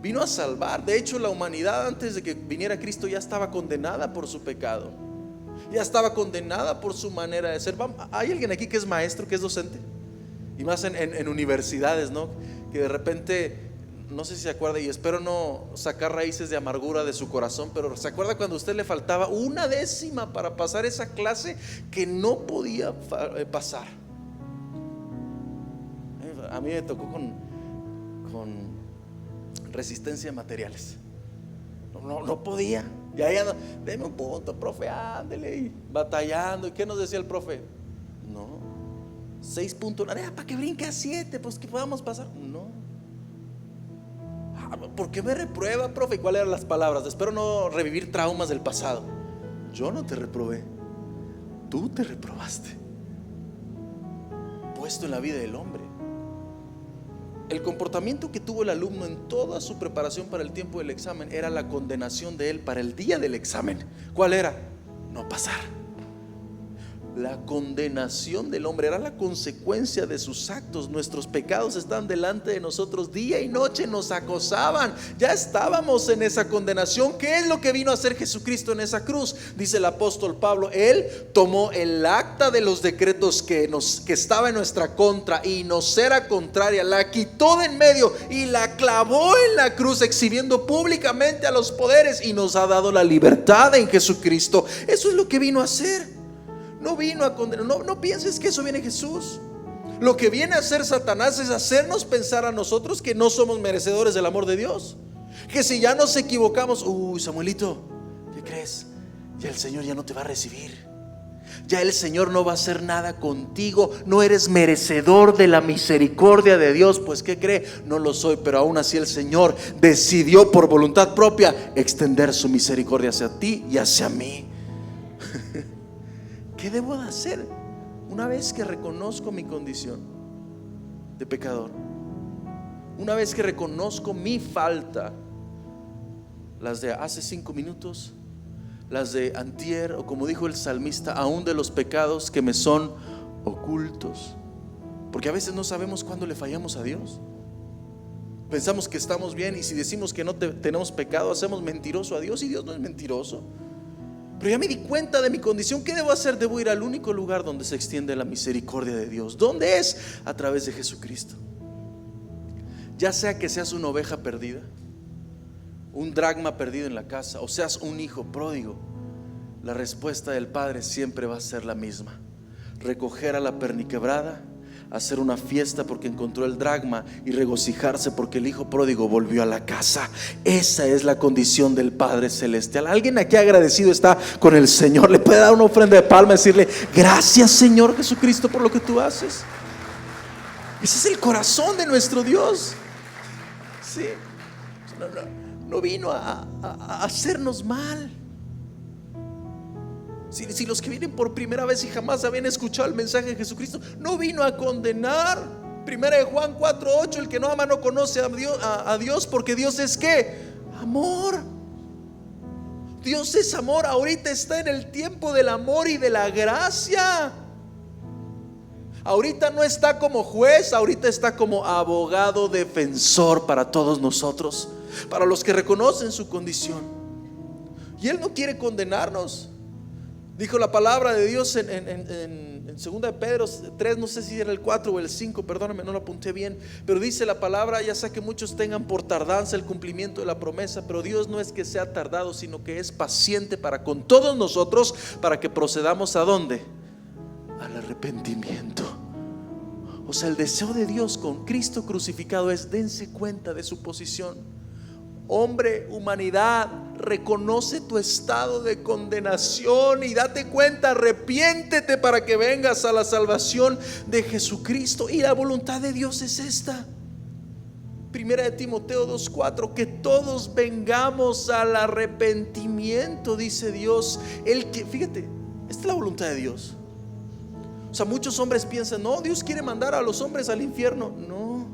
vino a salvar. De hecho, la humanidad, antes de que viniera Cristo, ya estaba condenada por su pecado, ya estaba condenada por su manera de ser. ¿Hay alguien aquí que es maestro, que es docente? Y más en universidades, ¿no? Que de repente, no sé si se acuerda, y espero no sacar raíces de amargura de su corazón, pero ¿se acuerda cuando a usted le faltaba una décima para pasar esa clase que no podía pasar? A mí me tocó con resistencia de materiales. No podía. Y ahí ando: deme un punto, profe, ándele. Y batallando. ¿Y qué nos decía el profe? No, 6 puntos, para que brinque a 7, pues que podamos pasar. No. ¿Por qué me reprueba, profe? ¿Y cuáles eran las palabras? Espero no revivir traumas del pasado. Yo no te reprobé, tú te reprobaste. Puesto en la vida del hombre. El comportamiento que tuvo el alumno en toda su preparación para el tiempo del examen era la condenación de él para el día del examen. ¿Cuál era? No pasar. La condenación del hombre era la consecuencia de sus actos. Nuestros pecados estaban delante de nosotros, día y noche nos acosaban. Ya estábamos en esa condenación. ¿Qué es lo que vino a hacer Jesucristo en esa cruz? Dice el apóstol Pablo: Él tomó el acta de los decretos que estaba en nuestra contra y nos era contraria, la quitó de en medio y la clavó en la cruz, exhibiendo públicamente a los poderes, y nos ha dado la libertad en Jesucristo. Eso es lo que vino a hacer. No vino a condenar. No pienses que eso viene Jesús. Lo que viene a hacer Satanás es hacernos pensar a nosotros que no somos merecedores del amor de Dios, que si ya nos equivocamos: Samuelito, ¿qué crees? Ya el Señor ya no te va a recibir, ya el Señor no va a hacer nada contigo, no eres merecedor de la misericordia de Dios. Pues ¿qué cree? No lo soy, pero aún así el Señor decidió por voluntad propia extender su misericordia hacia ti y hacia mí. ¿Qué debo de hacer una vez que reconozco mi condición de pecador? Una vez que reconozco mi falta, las de hace 5 minutos, las de antier, o como dijo el salmista, aún de los pecados que me son ocultos. Porque a veces no sabemos cuándo le fallamos a Dios. Pensamos que estamos bien, y si decimos que no tenemos pecado, hacemos mentiroso a Dios, y Dios no es mentiroso. Pero ya me di cuenta de mi condición. ¿Qué debo hacer? Debo ir al único lugar donde se extiende la misericordia de Dios. ¿Dónde es? A través de Jesucristo. Ya sea que seas una oveja perdida, un dracma perdido en la casa, o seas un hijo pródigo, la respuesta del Padre siempre va a ser la misma: recoger a la perniquebrada, hacer una fiesta porque encontró el dracma, y regocijarse porque el hijo pródigo volvió a la casa. Esa es la condición del Padre Celestial. ¿Alguien aquí agradecido está con el Señor? Le puede dar una ofrenda de palma y decirle: gracias, Señor Jesucristo, por lo que tú haces. Ese es el corazón de nuestro Dios. Sí. No vino a hacernos mal. Si los que vienen por primera vez y jamás habían escuchado el mensaje de Jesucristo, no vino a condenar. Primera de Juan 4:8: el que no ama no conoce a Dios, porque Dios es ¿qué? Amor. Dios es amor. Ahorita está en el tiempo del amor y de la gracia. Ahorita no está como juez, ahorita está como abogado defensor para todos nosotros, para los que reconocen su condición. Y Él no quiere condenarnos. Dijo la palabra de Dios en 2 de Pedro 3, no sé si era el 4 o el 5, perdóname, no lo apunté bien, pero dice la palabra: ya sea que muchos tengan por tardanza el cumplimiento de la promesa, pero Dios no es que sea tardado, sino que es paciente para con todos nosotros, para que procedamos ¿a dónde? Al arrepentimiento. O sea, el deseo de Dios con Cristo crucificado es: dense cuenta de su posición. Hombre, humanidad, reconoce tu estado de condenación y date cuenta, arrepiéntete para que vengas a la salvación de Jesucristo. Y la voluntad de Dios es esta: Primera de Timoteo 2:4, que todos vengamos al arrepentimiento, dice Dios. Fíjate, esta es la voluntad de Dios. O sea, muchos hombres piensan, no, Dios quiere mandar a los hombres al infierno. No,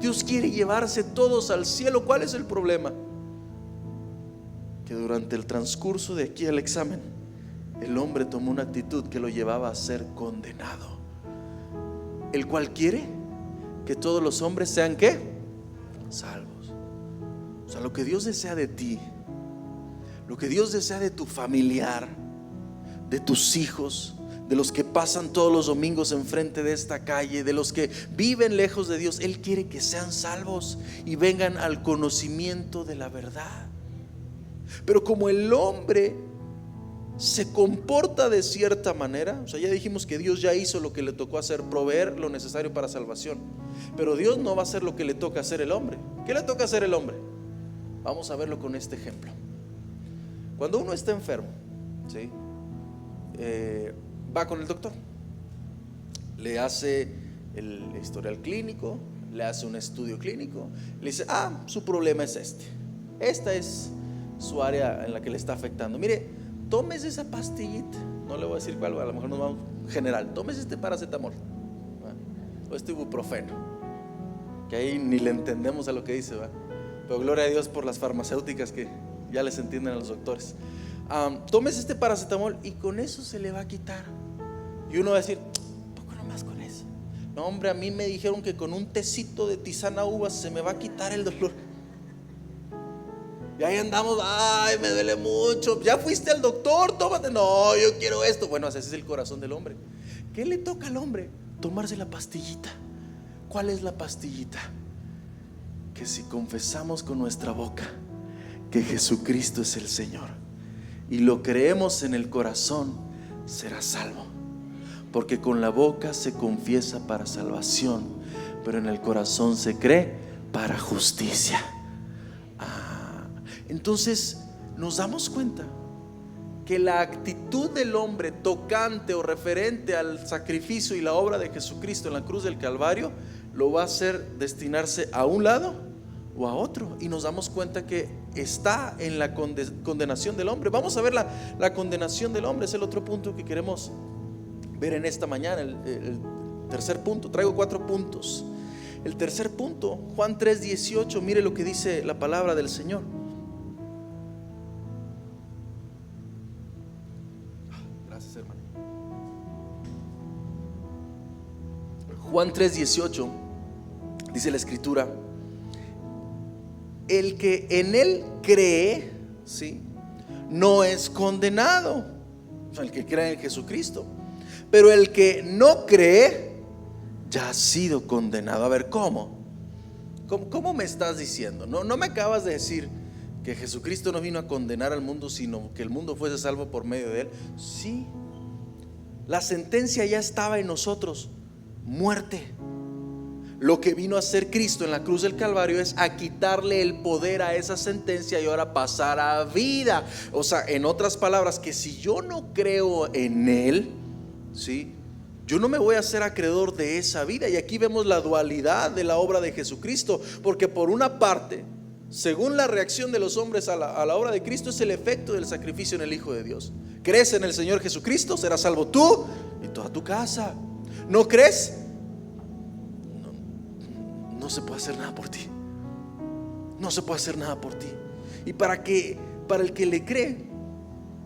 Dios quiere llevarse todos al cielo. ¿Cuál es el problema? Que durante el transcurso de aquí al examen, el hombre tomó una actitud que lo llevaba a ser condenado, el cual quiere que todos los hombres sean ¿qué? Salvos. O sea, lo que Dios desea de ti, lo que Dios desea de tu familiar, de tus hijos, de los que pasan todos los domingos enfrente de esta calle, de los que viven lejos de Dios, Él quiere que sean salvos y vengan al conocimiento de la verdad. Pero como el hombre se comporta de cierta manera, o sea, ya dijimos que Dios ya hizo lo que le tocó hacer, proveer lo necesario para salvación, pero Dios no va a hacer lo que le toca hacer el hombre. ¿Qué le toca hacer el hombre? Vamos a verlo con este ejemplo. Cuando uno está enfermo, ¿sí? Va con el doctor, le hace el historial clínico, le hace un estudio clínico, le dice, su problema es esta es su área en la que le está afectando. Mire, tómese esa pastillita, no le voy a decir cuál, a lo mejor nos vamos general, tómese este paracetamol o este ibuprofeno, que ahí ni le entendemos a lo que dice, ¿va? Pero gloria a Dios por las farmacéuticas que ya les entienden a los doctores. Tómese este paracetamol y con eso se le va a quitar. Y uno va a decir, poco nomás con eso. No, hombre, a mí me dijeron que con un tecito de tisana uvas se me va a quitar el dolor. Y ahí andamos, ay, me duele mucho. Ya fuiste al doctor, tómate. No, yo quiero esto. Bueno, ese es el corazón del hombre. ¿Qué le toca al hombre? Tomarse la pastillita. ¿Cuál es la pastillita? Que si confesamos con nuestra boca que Jesucristo es el Señor y lo creemos en el corazón, será salvo. Porque con la boca se confiesa para salvación, pero en el corazón se cree para justicia. Entonces nos damos cuenta que la actitud del hombre tocante o referente al sacrificio y la obra de Jesucristo en la cruz del Calvario lo va a hacer destinarse a un lado o a otro, y nos damos cuenta que está en la condenación del hombre. Vamos a ver la condenación del hombre. Es el otro punto que queremos ver en esta mañana, el tercer punto. Traigo 4 puntos. El tercer punto, Juan 3:18, mire lo que dice la palabra del Señor. Gracias, hermano. Juan 3:18 dice la escritura: el que en él cree, ¿sí?, no es condenado. O sea, el que cree en Jesucristo. Pero el que no cree ya ha sido condenado. A ver, ¿cómo me estás diciendo? No me acabas de decir que Jesucristo no vino a condenar al mundo, sino que el mundo fuese salvo por medio de él. Sí, la sentencia ya estaba en nosotros, muerte. Lo que vino a hacer Cristo en la cruz del Calvario es a quitarle el poder a esa sentencia y ahora pasar a vida. O sea, en otras palabras, que si yo no creo en él, ¿sí?, yo no me voy a hacer acreedor de esa vida. Y aquí vemos la dualidad de la obra de Jesucristo, porque por una parte, según la reacción de los hombres a la obra de Cristo, es el efecto del sacrificio en el Hijo de Dios. ¿Crees en el Señor Jesucristo? Serás salvo tú y toda tu casa. ¿No crees? No se puede hacer nada por ti. No se puede hacer nada por ti. Y para el que le cree,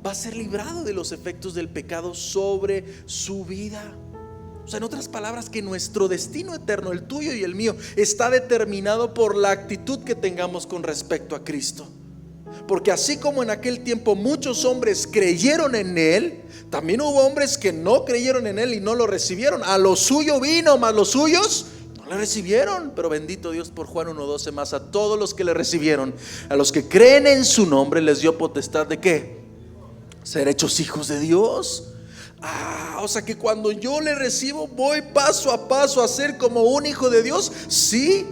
va a ser librado de los efectos del pecado sobre su vida. O sea, en otras palabras, que nuestro destino eterno, el tuyo y el mío, está determinado por la actitud que tengamos con respecto a Cristo. Porque así como en aquel tiempo muchos hombres creyeron en él, también hubo hombres que no creyeron en él y no lo recibieron. A lo suyo vino, mas los suyos no le recibieron. Pero bendito Dios por Juan 1:12, más a todos los que le recibieron, a los que creen en su nombre, les dio potestad de ¿qué? Ser hechos hijos de Dios. O sea que cuando yo le recibo, voy paso a paso a ser como un hijo de Dios. Sí,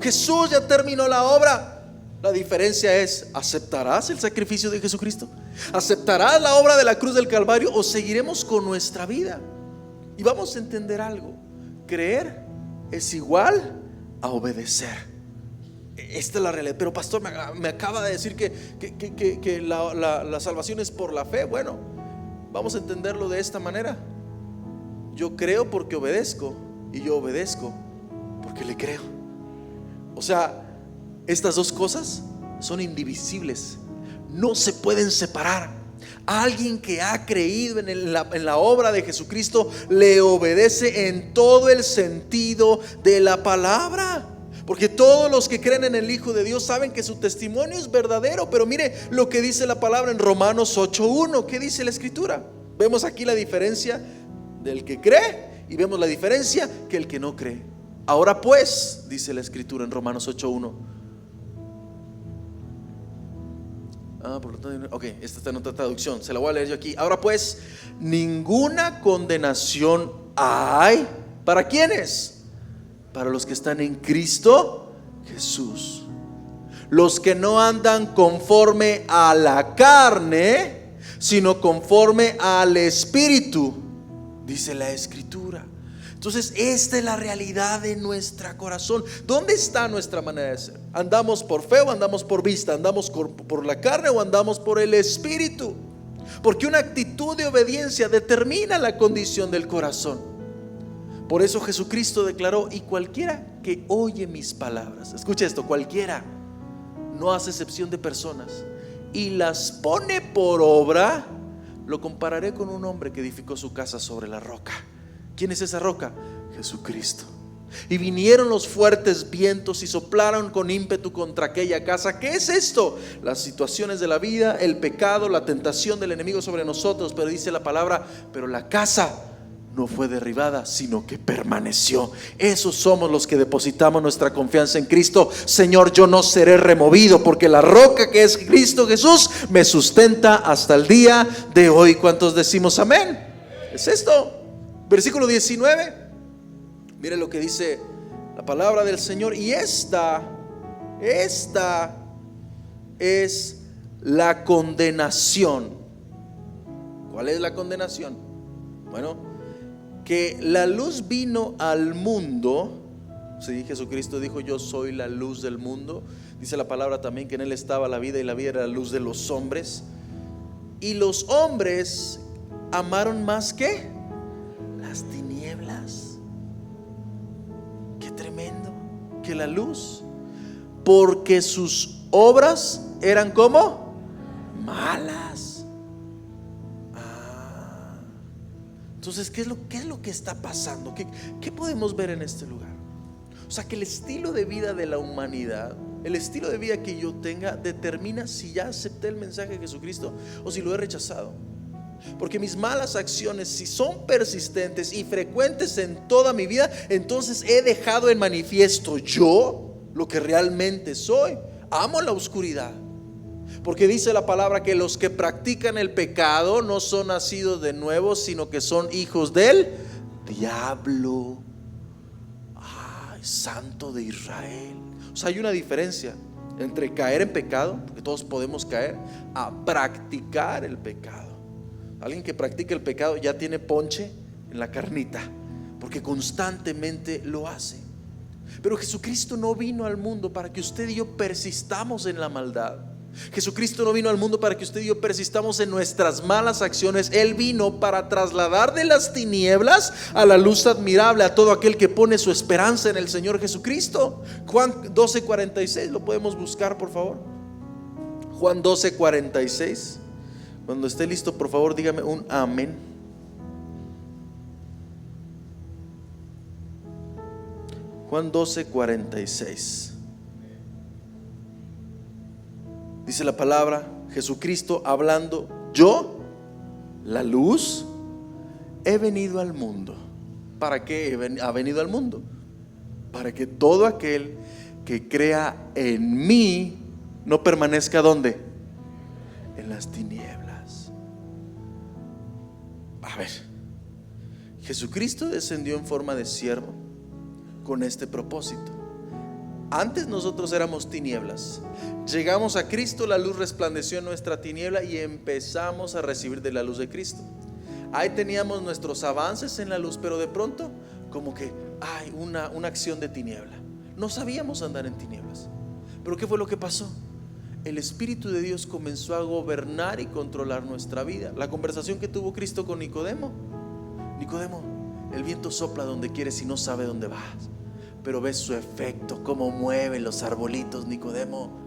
Jesús ya terminó la obra. La diferencia es: ¿aceptarás el sacrificio de Jesucristo? ¿Aceptarás la obra de la cruz del Calvario? ¿O seguiremos con nuestra vida? Y vamos a entender algo: creer es igual a obedecer. Esta es la realidad. Pero pastor, me acaba de decir que la salvación es por la fe. Bueno, vamos a entenderlo de esta manera. Yo creo porque obedezco, y yo obedezco porque le creo. O sea, estas dos cosas son indivisibles, no se pueden separar. Alguien que ha creído en la obra de Jesucristo le obedece en todo el sentido de la palabra. Porque todos los que creen en el Hijo de Dios saben que su testimonio es verdadero. Pero mire lo que dice la palabra en Romanos 8:1. ¿Qué dice la Escritura? Vemos aquí la diferencia del que cree y vemos la diferencia que el que no cree. Ahora pues, dice la Escritura en Romanos 8:1. Por lo tanto, ok, esta está en otra traducción, se la voy a leer yo aquí. Ahora pues, ninguna condenación hay. ¿Para quiénes? Para los que están en Cristo Jesús, los que no andan conforme a la carne, sino conforme al Espíritu, dice la Escritura. Entonces esta es la realidad de nuestro corazón. ¿Dónde está nuestra manera de ser? ¿Andamos por fe o andamos por vista? ¿Andamos por la carne o andamos por el Espíritu? Porque una actitud de obediencia determina la condición del corazón. Por eso Jesucristo declaró: y cualquiera que oye mis palabras, escucha esto, cualquiera, no hace excepción de personas, y las pone por obra, lo compararé con un hombre que edificó su casa sobre la roca. ¿Quién es esa roca? Jesucristo. Y vinieron los fuertes vientos y soplaron con ímpetu contra aquella casa. ¿Qué es esto? Las situaciones de la vida, el pecado, la tentación del enemigo sobre nosotros. Pero dice la palabra: pero la casa no fue derribada, sino que permaneció. Esos somos los que depositamos nuestra confianza en Cristo. Señor, yo no seré removido, porque la roca que es Cristo Jesús me sustenta hasta el día de hoy. ¿Cuántos decimos amén? Es esto. Versículo 19. Mire lo que dice la palabra del Señor. Y esta es la condenación. ¿Cuál es la condenación? Bueno, que la luz vino al mundo. Sí, Jesucristo dijo: yo soy la luz del mundo. Dice la palabra también que en Él estaba la vida, y la vida era la luz de los hombres. Y los hombres amaron más que las tinieblas. Qué tremendo. Que la luz, porque sus obras eran como malas. Entonces, ¿qué es lo que está pasando? ¿Qué podemos ver en este lugar? O sea, que el estilo de vida de la humanidad, el estilo de vida que yo tenga, determina si ya acepté el mensaje de Jesucristo o si lo he rechazado. Porque mis malas acciones, si son persistentes y frecuentes en toda mi vida, entonces he dejado en manifiesto yo lo que realmente soy. Amo la oscuridad. Porque dice la palabra que los que practican el pecado no son nacidos de nuevo, sino que son hijos del diablo. Ay, Santo de Israel. O sea, hay una diferencia entre caer en pecado, porque todos podemos caer, a practicar el pecado. Alguien que practica el pecado ya tiene ponche en la carnita, porque constantemente lo hace. Pero Jesucristo no vino al mundo para que usted y yo persistamos en la maldad. Jesucristo no vino al mundo para que usted y yo persistamos en nuestras malas acciones. Él vino para trasladar de las tinieblas a la luz admirable a todo aquel que pone su esperanza en el Señor Jesucristo. Juan 12:46, lo podemos buscar, por favor. Juan 12:46. Cuando esté listo, por favor, dígame un amén. Juan 12:46. Dice la palabra, Jesucristo hablando: yo, la luz, he venido al mundo. ¿Para qué ha venido al mundo? Para que todo aquel que crea en mí no permanezca ¿dónde? En las tinieblas. A ver, Jesucristo descendió en forma de siervo con este propósito. Antes nosotros éramos tinieblas. Llegamos a Cristo, la luz resplandeció en nuestra tiniebla y empezamos a recibir de la luz de Cristo. Ahí teníamos nuestros avances en la luz, pero de pronto como que hay una acción de tiniebla. no sabíamos andar en tinieblas. Pero ¿qué fue lo que pasó? El Espíritu de Dios comenzó a gobernar y controlar nuestra vida. La conversación que tuvo Cristo con Nicodemo: Nicodemo, el viento sopla donde quieres y no sabe dónde vas, pero ves su efecto, cómo mueve los arbolitos, Nicodemo.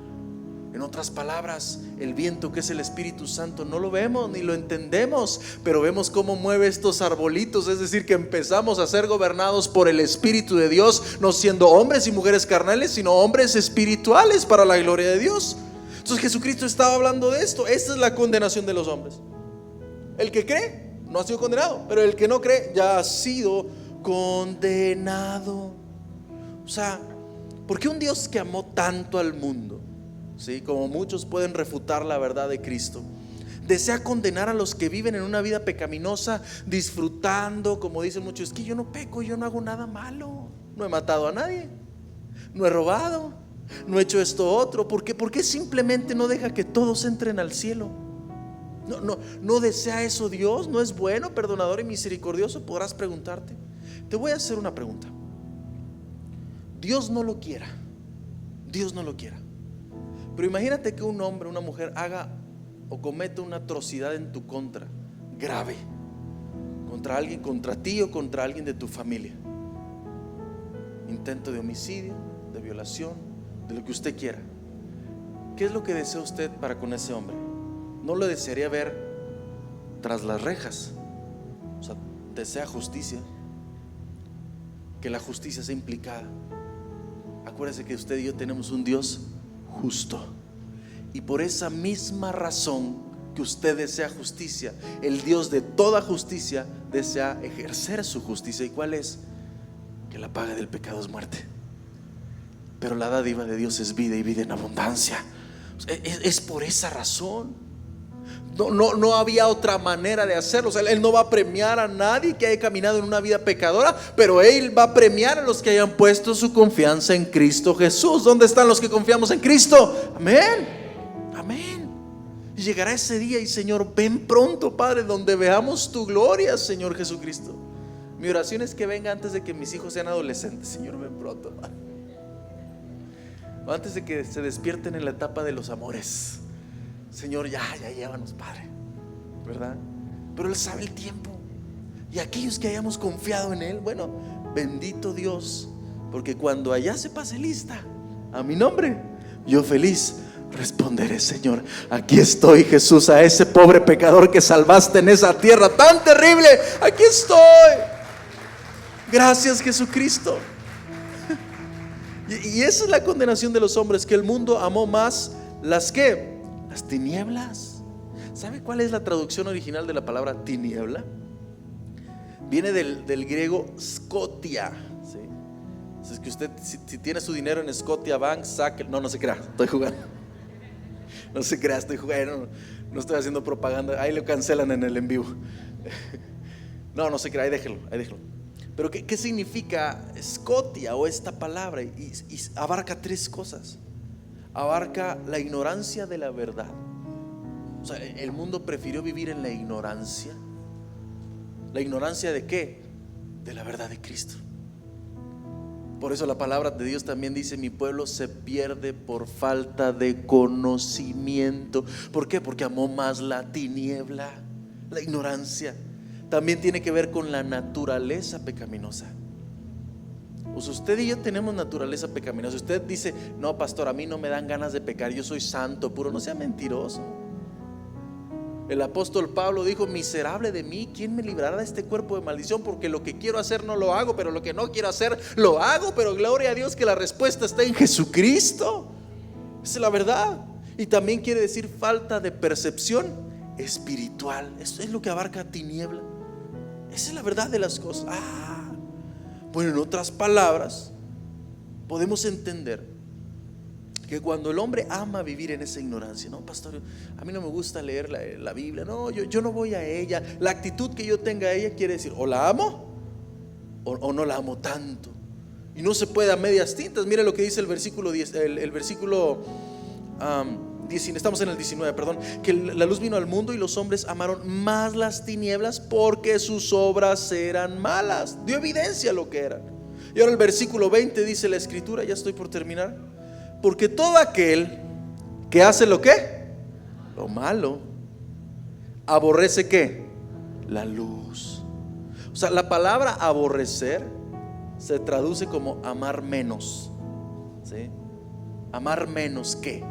En otras palabras, el viento, que es el Espíritu Santo, no lo vemos ni lo entendemos, pero vemos cómo mueve estos arbolitos. Es decir, que empezamos a ser gobernados por el Espíritu de Dios, no siendo hombres y mujeres carnales, sino hombres espirituales para la gloria de Dios. Entonces Jesucristo estaba hablando de esto. Esta es la condenación de los hombres. El que cree no ha sido condenado, pero el que no cree ya ha sido condenado. O sea, ¿por qué un Dios que amó tanto al mundo, ¿sí?, como muchos pueden refutar la verdad de Cristo, desea condenar a los que viven en una vida pecaminosa, disfrutando, como dicen muchos, es que yo no peco, yo no hago nada malo, no he matado a nadie, no he robado, no he hecho esto otro? ¿Por qué simplemente no deja que todos entren al cielo? No desea eso Dios. ¿No es bueno, perdonador y misericordioso? Podrás preguntarte. Te voy a hacer una pregunta. Dios no lo quiera, Dios no lo quiera, pero imagínate que un hombre, una mujer haga o cometa una atrocidad en tu contra, grave, contra alguien, contra ti o contra alguien de tu familia. Intento de homicidio, de violación, de lo que usted quiera. ¿Qué es lo que desea usted para con ese hombre? No lo desearía ver tras las rejas. O sea, desea justicia, que la justicia sea implicada. Acuérdese que usted y yo tenemos un Dios justo, y por esa misma razón que usted desea justicia, el Dios de toda justicia desea ejercer su justicia. ¿Y cuál es? Que la paga del pecado es muerte, pero la dádiva de Dios es vida, y vida en abundancia. Es por esa razón. No había otra manera de hacerlo. O sea, Él no va a premiar a nadie que haya caminado en una vida pecadora, pero Él va a premiar a los que hayan puesto su confianza en Cristo Jesús. ¿Dónde están los que confiamos en Cristo? Amén, amén. Y llegará ese día, y Señor, ven pronto, Padre, donde veamos tu gloria, Señor Jesucristo. Mi oración es que venga antes de que mis hijos sean adolescentes. Señor, ven pronto, Padre. O antes de que se despierten en la etapa de los amores. Señor, ya llévanos, Padre, ¿verdad? Pero Él sabe el tiempo. Y aquellos que hayamos confiado en Él, bueno, bendito Dios, porque cuando allá se pase lista a mi nombre, yo feliz responderé: Señor, aquí estoy, Jesús, a ese pobre pecador que salvaste en esa tierra tan terrible. Aquí estoy. Gracias, Jesucristo. Y esa es la condenación de los hombres, que el mundo amó más las tinieblas. ¿Sabe cuál es la traducción original de la palabra tiniebla? Viene del griego scotia, ¿sí? Es que usted, si tiene su dinero en Scotia Bank, saque. No se crea, estoy jugando. No se crea, estoy jugando. No estoy haciendo propaganda. Ahí lo cancelan en el en vivo. No se crea, ahí déjelo. Pero ¿qué significa Scotia o esta palabra? Y abarca tres cosas. Abarca la ignorancia de la verdad. O sea, el mundo prefirió vivir en la ignorancia. ¿La ignorancia de qué? De la verdad de Cristo. Por eso la palabra de Dios también dice: mi pueblo se pierde por falta de conocimiento. ¿Por qué? Porque amó más la tiniebla, la ignorancia. También tiene que ver con la naturaleza pecaminosa. Pues usted y yo tenemos naturaleza pecaminosa. Usted dice: no, pastor, a mí no me dan ganas de pecar, yo soy santo, puro. No sea mentiroso. El apóstol Pablo dijo: miserable de mí, ¿quién me librará de este cuerpo de maldición? Porque lo que quiero hacer no lo hago, pero lo que no quiero hacer lo hago. Pero gloria a Dios que la respuesta está en Jesucristo. Esa es la verdad. Y también quiere decir falta de percepción espiritual. Eso es lo que abarca tiniebla. Esa es la verdad de las cosas. Bueno, en otras palabras, podemos entender que cuando el hombre ama vivir en esa ignorancia: no, pastor, a mí no me gusta leer la Biblia, no, yo no voy a ella. La actitud que yo tenga a ella quiere decir: o la amo o no la amo tanto. Y no se puede a medias tintas. Mire lo que dice el versículo 10, el versículo 19, estamos en el 19, perdón. Que la luz vino al mundo y los hombres amaron más las tinieblas porque sus obras eran malas. Dio evidencia a lo que eran. Y ahora el versículo 20 dice la escritura, ya estoy por terminar: porque todo aquel que hace lo que, lo malo, aborrece ¿qué? La luz. O sea, la palabra aborrecer se traduce como amar menos, ¿sí? Amar menos que.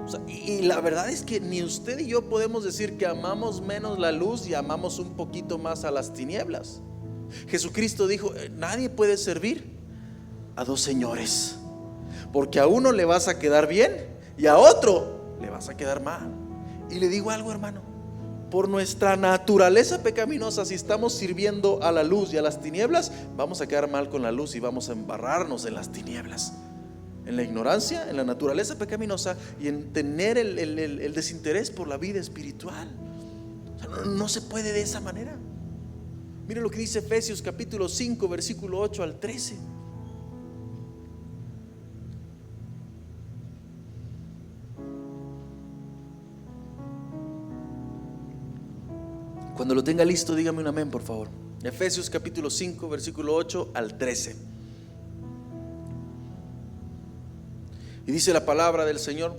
O sea, y la verdad es que ni usted y yo podemos decir que amamos menos la luz y amamos un poquito más a las tinieblas. Jesucristo dijo: nadie puede servir a dos señores, porque a uno le vas a quedar bien y a otro le vas a quedar mal. Y le digo algo, hermano: por nuestra naturaleza pecaminosa, si estamos sirviendo a la luz y a las tinieblas, vamos a quedar mal con la luz y vamos a embarrarnos en las tinieblas, en la ignorancia, en la naturaleza pecaminosa y en tener el desinterés por la vida espiritual. O sea, no se puede de esa manera. Mire lo que dice Efesios capítulo 5 versículo 8 al 13. Cuando lo tenga listo, dígame un amén, por favor. Efesios capítulo 5 versículo 8 al 13. Y dice la palabra del Señor: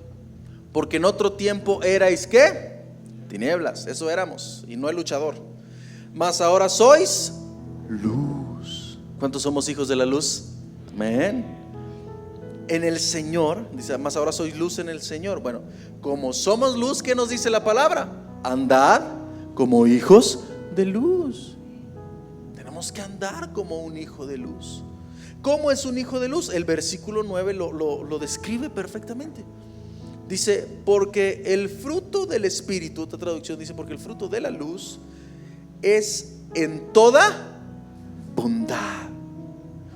porque en otro tiempo erais ¿qué? Tinieblas, eso éramos, y no el luchador. Mas ahora sois luz. ¿Cuántos somos hijos de la luz? Amén. En el Señor, dice: mas ahora sois luz en el Señor. Bueno, como somos luz, ¿qué nos dice la palabra? Andad como hijos de luz. Tenemos que andar como un hijo de luz. ¿Cómo es un hijo de luz? El versículo 9 lo describe perfectamente. Dice: porque el fruto del Espíritu, otra traducción dice: porque el fruto de la luz es en toda bondad.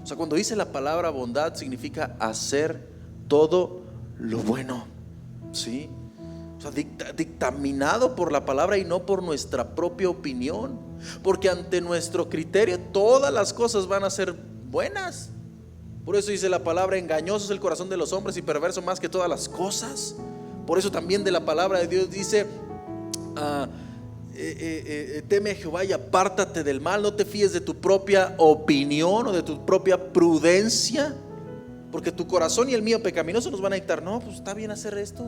O sea, cuando dice la palabra bondad, significa hacer todo lo bueno, ¿sí? O sea, dictaminado por la palabra y no por nuestra propia opinión, porque ante nuestro criterio todas las cosas van a ser buenas. Por eso dice la palabra: engañoso es el corazón de los hombres y perverso más que todas las cosas. Por eso también de la palabra de Dios dice: teme a Jehová y apártate del mal. No te fíes de tu propia opinión o de tu propia prudencia, porque tu corazón y el mío pecaminoso nos van a dictar: no, pues está bien hacer esto,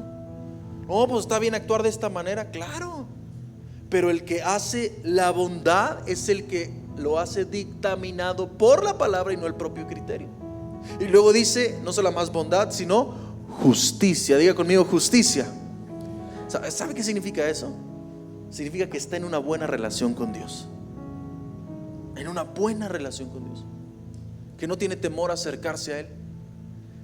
no, pues está bien actuar de esta manera. Claro, pero el que hace la bondad es el que lo hace dictaminado por la palabra y no el propio criterio. Y luego dice: no solo más bondad, sino justicia. Diga conmigo: justicia. ¿Sabe qué significa eso? Significa que está en una buena relación con Dios. En una buena relación con Dios, que no tiene temor a acercarse a Él,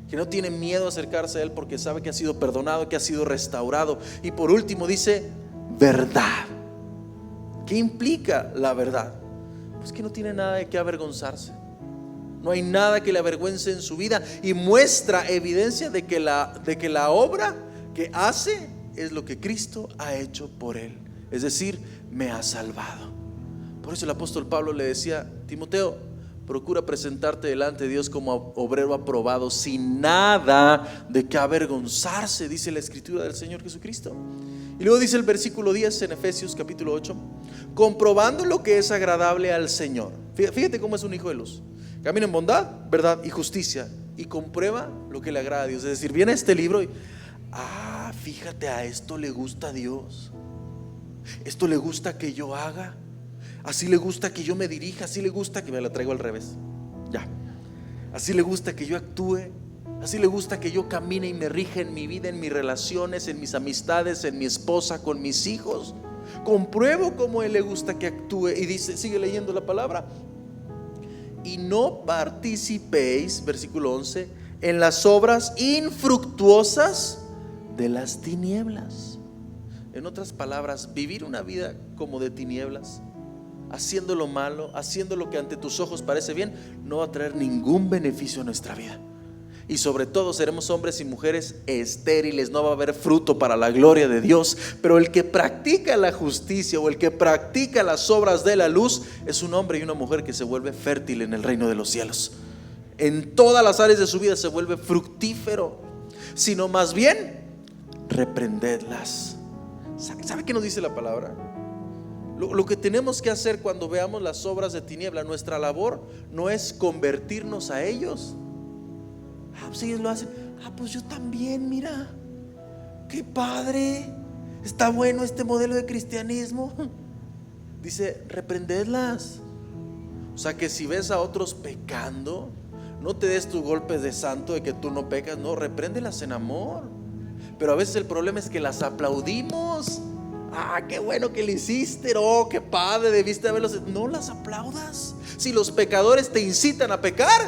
que no tiene miedo a acercarse a Él, porque sabe que ha sido perdonado, que ha sido restaurado. Y por último dice: verdad. ¿Qué implica la verdad? Pues que no tiene nada de qué avergonzarse. No hay nada que le avergüence en su vida, y muestra evidencia de que la obra que hace es lo que Cristo ha hecho por él. Es decir, me ha salvado. Por eso el apóstol Pablo le decía: Timoteo, procura presentarte delante de Dios como obrero aprobado, sin nada de qué avergonzarse, dice la escritura del Señor Jesucristo. Y luego dice el versículo 10 en Efesios capítulo 8: comprobando lo que es agradable al Señor. Fíjate cómo es un hijo de luz. Camina en bondad, verdad y justicia, y comprueba lo que le agrada a Dios. Es decir, viene este libro y fíjate, a esto le gusta a Dios, esto le gusta que yo haga, así le gusta que yo me dirija, así le gusta que me la traigo al revés, ya, así le gusta que yo actúe, así le gusta que yo camine y me rija en mi vida, en mis relaciones, en mis amistades, en mi esposa, con mis hijos. Compruebo cómo a él le gusta que actúe. Y dice, sigue leyendo la palabra: y no participéis, versículo 11, en las obras infructuosas de las tinieblas. En otras palabras, vivir una vida como de tinieblas, haciendo lo malo, haciendo lo que ante tus ojos parece bien, no va a traer ningún beneficio a nuestra vida. Y sobre todo seremos hombres y mujeres estériles, no va a haber fruto para la gloria de Dios. Pero el que practica la justicia o el que practica las obras de la luz es un hombre y una mujer que se vuelve fértil en el reino de los cielos. En todas las áreas de su vida se vuelve fructífero, sino más bien reprendedlas. ¿Sabe qué nos dice la palabra? Lo que tenemos que hacer cuando veamos las obras de tiniebla, nuestra labor no es convertirnos a ellos. Pues ellos lo hacen. Pues yo también, mira, qué padre, está bueno este modelo de cristianismo. Dice, reprendedlas. O sea que si ves a otros pecando, no te des tus golpes de santo de que tú no pecas, no, repréndelas en amor. Pero a veces el problema es que las aplaudimos. Qué bueno que lo hiciste, qué padre, debiste haberlos. No las aplaudas. Si los pecadores te incitan a pecar,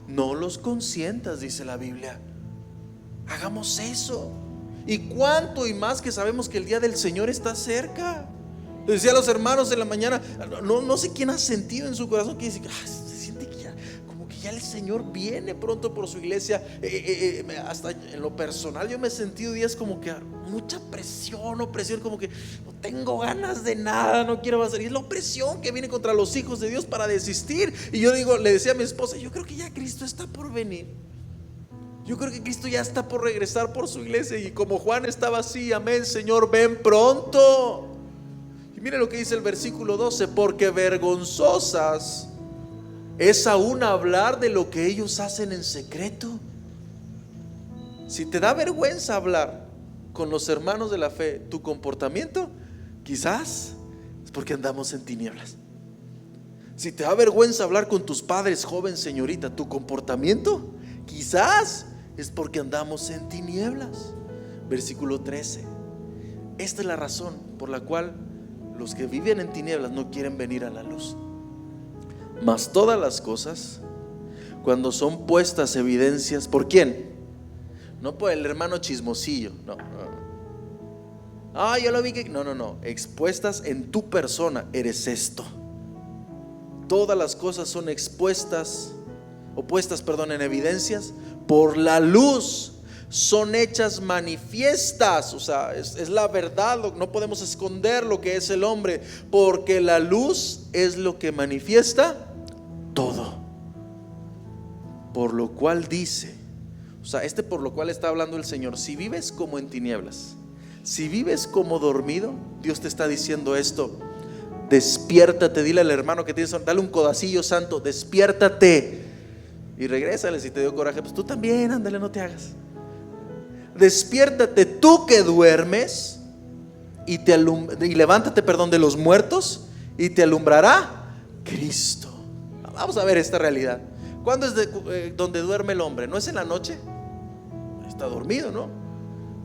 no los consientas, dice la Biblia. Hagamos eso. Y cuánto y más que sabemos que el día del Señor está cerca. Les decía a los hermanos en la mañana, no sé quién ha sentido en su corazón que dice, se siente que ya el Señor viene pronto por su iglesia. Hasta en lo personal yo me he sentido días como que mucha opresión, como que no tengo ganas de nada, no quiero hacer. Y es la opresión que viene contra los hijos de Dios para desistir. Y yo le decía a mi esposa, yo creo que ya Cristo está por venir. Yo creo que Cristo ya está por regresar por su iglesia. Y como Juan estaba así, amén, Señor, ven pronto. Y mire lo que dice el versículo 12, porque vergonzosas es aún hablar de lo que ellos hacen en secreto. Si te da vergüenza hablar con los hermanos de la fe tu comportamiento, quizás es porque andamos en tinieblas. Si te da vergüenza hablar con tus padres, joven, señorita, tu comportamiento, quizás es porque andamos en tinieblas. Versículo 13. Esta es la razón por la cual los que viven en tinieblas no quieren venir a la luz. Mas todas las cosas, cuando son puestas evidencias, ¿por quién? No por el hermano chismosillo, no. Yo lo vi que... No, expuestas en tu persona, eres esto. Todas las cosas son puestas en evidencias por la luz, son hechas manifiestas. O sea, es la verdad, no podemos esconder lo que es el hombre, porque la luz es lo que manifiesta todo. Por lo cual dice, o sea, por lo cual está hablando el Señor. Si vives como en tinieblas, si vives como dormido, Dios te está diciendo esto: despiértate. Dile al hermano que tienes, dale un codacillo santo, despiértate. Y regrésale. Si te dio coraje, pues tú también, ándale, no te hagas. Despiértate tú que duermes y levántate, de los muertos, y te alumbrará Cristo. Vamos a ver esta realidad. ¿Cuándo es donde duerme el hombre? ¿No es en la noche? Está dormido, ¿no?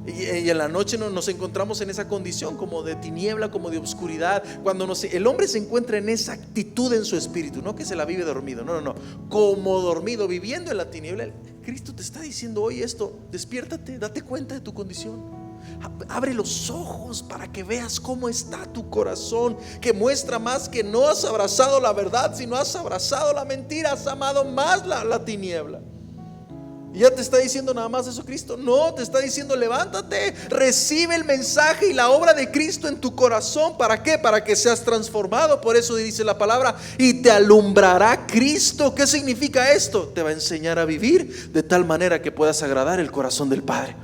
Y en la noche nos encontramos en esa condición como de tiniebla, como de oscuridad. Cuando el hombre se encuentra en esa actitud en su espíritu, no que se la vive dormido, no, como dormido, viviendo en la tiniebla. Cristo te está diciendo hoy esto: despiértate, date cuenta de tu condición. Abre los ojos para que veas cómo está tu corazón, que muestra más que no has abrazado la verdad, sino has abrazado la mentira, has amado más la tiniebla. Y ya te está diciendo nada más eso Cristo. No, te está diciendo: levántate, recibe el mensaje y la obra de Cristo en tu corazón. ¿Para qué? Para que seas transformado. Por eso dice la palabra: y te alumbrará Cristo. ¿Qué significa esto? Te va a enseñar a vivir de tal manera que puedas agradar el corazón del Padre.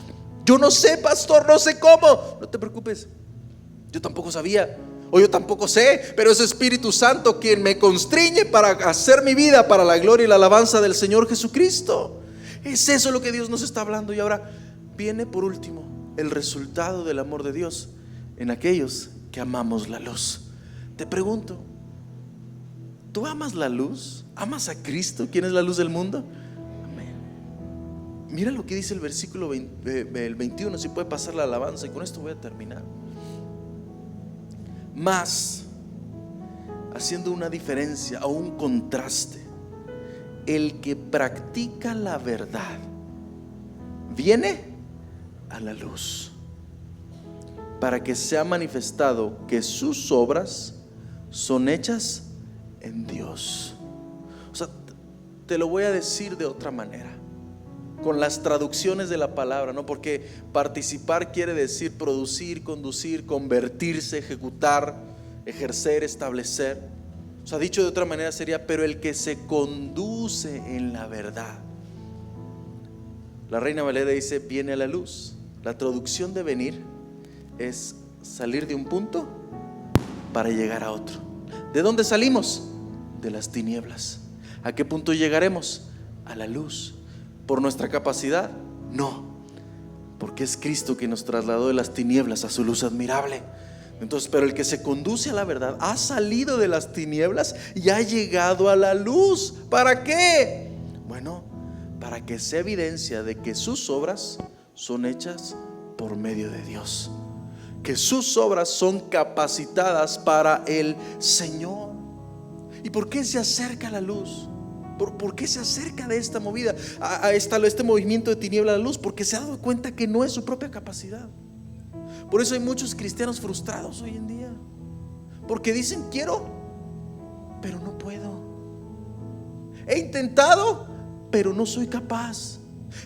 Yo no sé, pastor, no sé cómo. No te preocupes, yo tampoco sabía, o yo tampoco sé, pero es Espíritu Santo quien me constriñe para hacer mi vida para la gloria y la alabanza del Señor Jesucristo. Es eso lo que Dios nos está hablando. Y ahora viene por último el resultado del amor de Dios en aquellos que amamos la luz. Te pregunto, ¿tú amas la luz? ¿Amas a Cristo, quien es la luz del mundo? Mira lo que dice el versículo el 21, si puede pasar la alabanza, y con esto voy a terminar. Mas, haciendo una diferencia o un contraste, el que practica la verdad viene a la luz, para que sea manifestado que sus obras son hechas en Dios. O sea, te lo voy a decir de otra manera, con las traducciones de la palabra, ¿no? Porque participar quiere decir producir, conducir, convertirse, ejecutar, ejercer, establecer. O sea, dicho de otra manera sería: pero el que se conduce en la verdad. La Reina Valera dice: viene a la luz. La traducción de venir es salir de un punto para llegar a otro. ¿De dónde salimos? De las tinieblas. ¿A qué punto llegaremos? A la luz. ¿Por nuestra capacidad? No, porque es Cristo que nos trasladó de las tinieblas a su luz admirable. Entonces, pero el que se conduce a la verdad ha salido de las tinieblas y ha llegado a la luz. ¿Para qué? Bueno, para que sea evidencia de que sus obras son hechas por medio de Dios, que sus obras son capacitadas para el Señor. ¿Y por qué se acerca a la luz? ¿Por qué se acerca de esta movida a este movimiento de tiniebla a la luz? Porque se ha dado cuenta que no es su propia capacidad. Por eso hay muchos cristianos frustrados hoy en día, porque dicen: quiero, pero no puedo. He intentado, pero no soy capaz.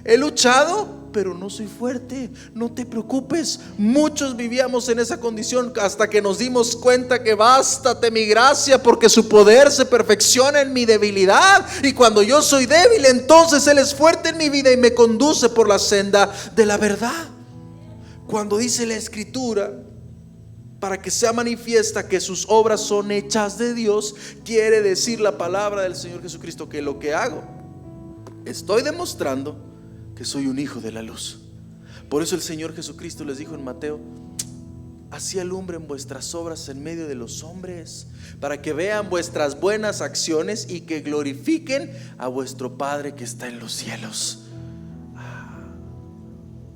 He luchado, pero no soy fuerte. No te preocupes, muchos vivíamos en esa condición hasta que nos dimos cuenta que bástate mi gracia, porque su poder se perfecciona en mi debilidad. Y cuando yo soy débil, entonces Él es fuerte en mi vida y me conduce por la senda de la verdad. Cuando dice la Escritura, para que sea manifiesta que sus obras son hechas de Dios, quiere decir la palabra del Señor Jesucristo que lo que hago, estoy demostrando que soy un hijo de la luz. Por eso el Señor Jesucristo les dijo en Mateo: así alumbren vuestras obras en medio de los hombres, para que vean vuestras buenas acciones y que glorifiquen a vuestro Padre que está en los cielos.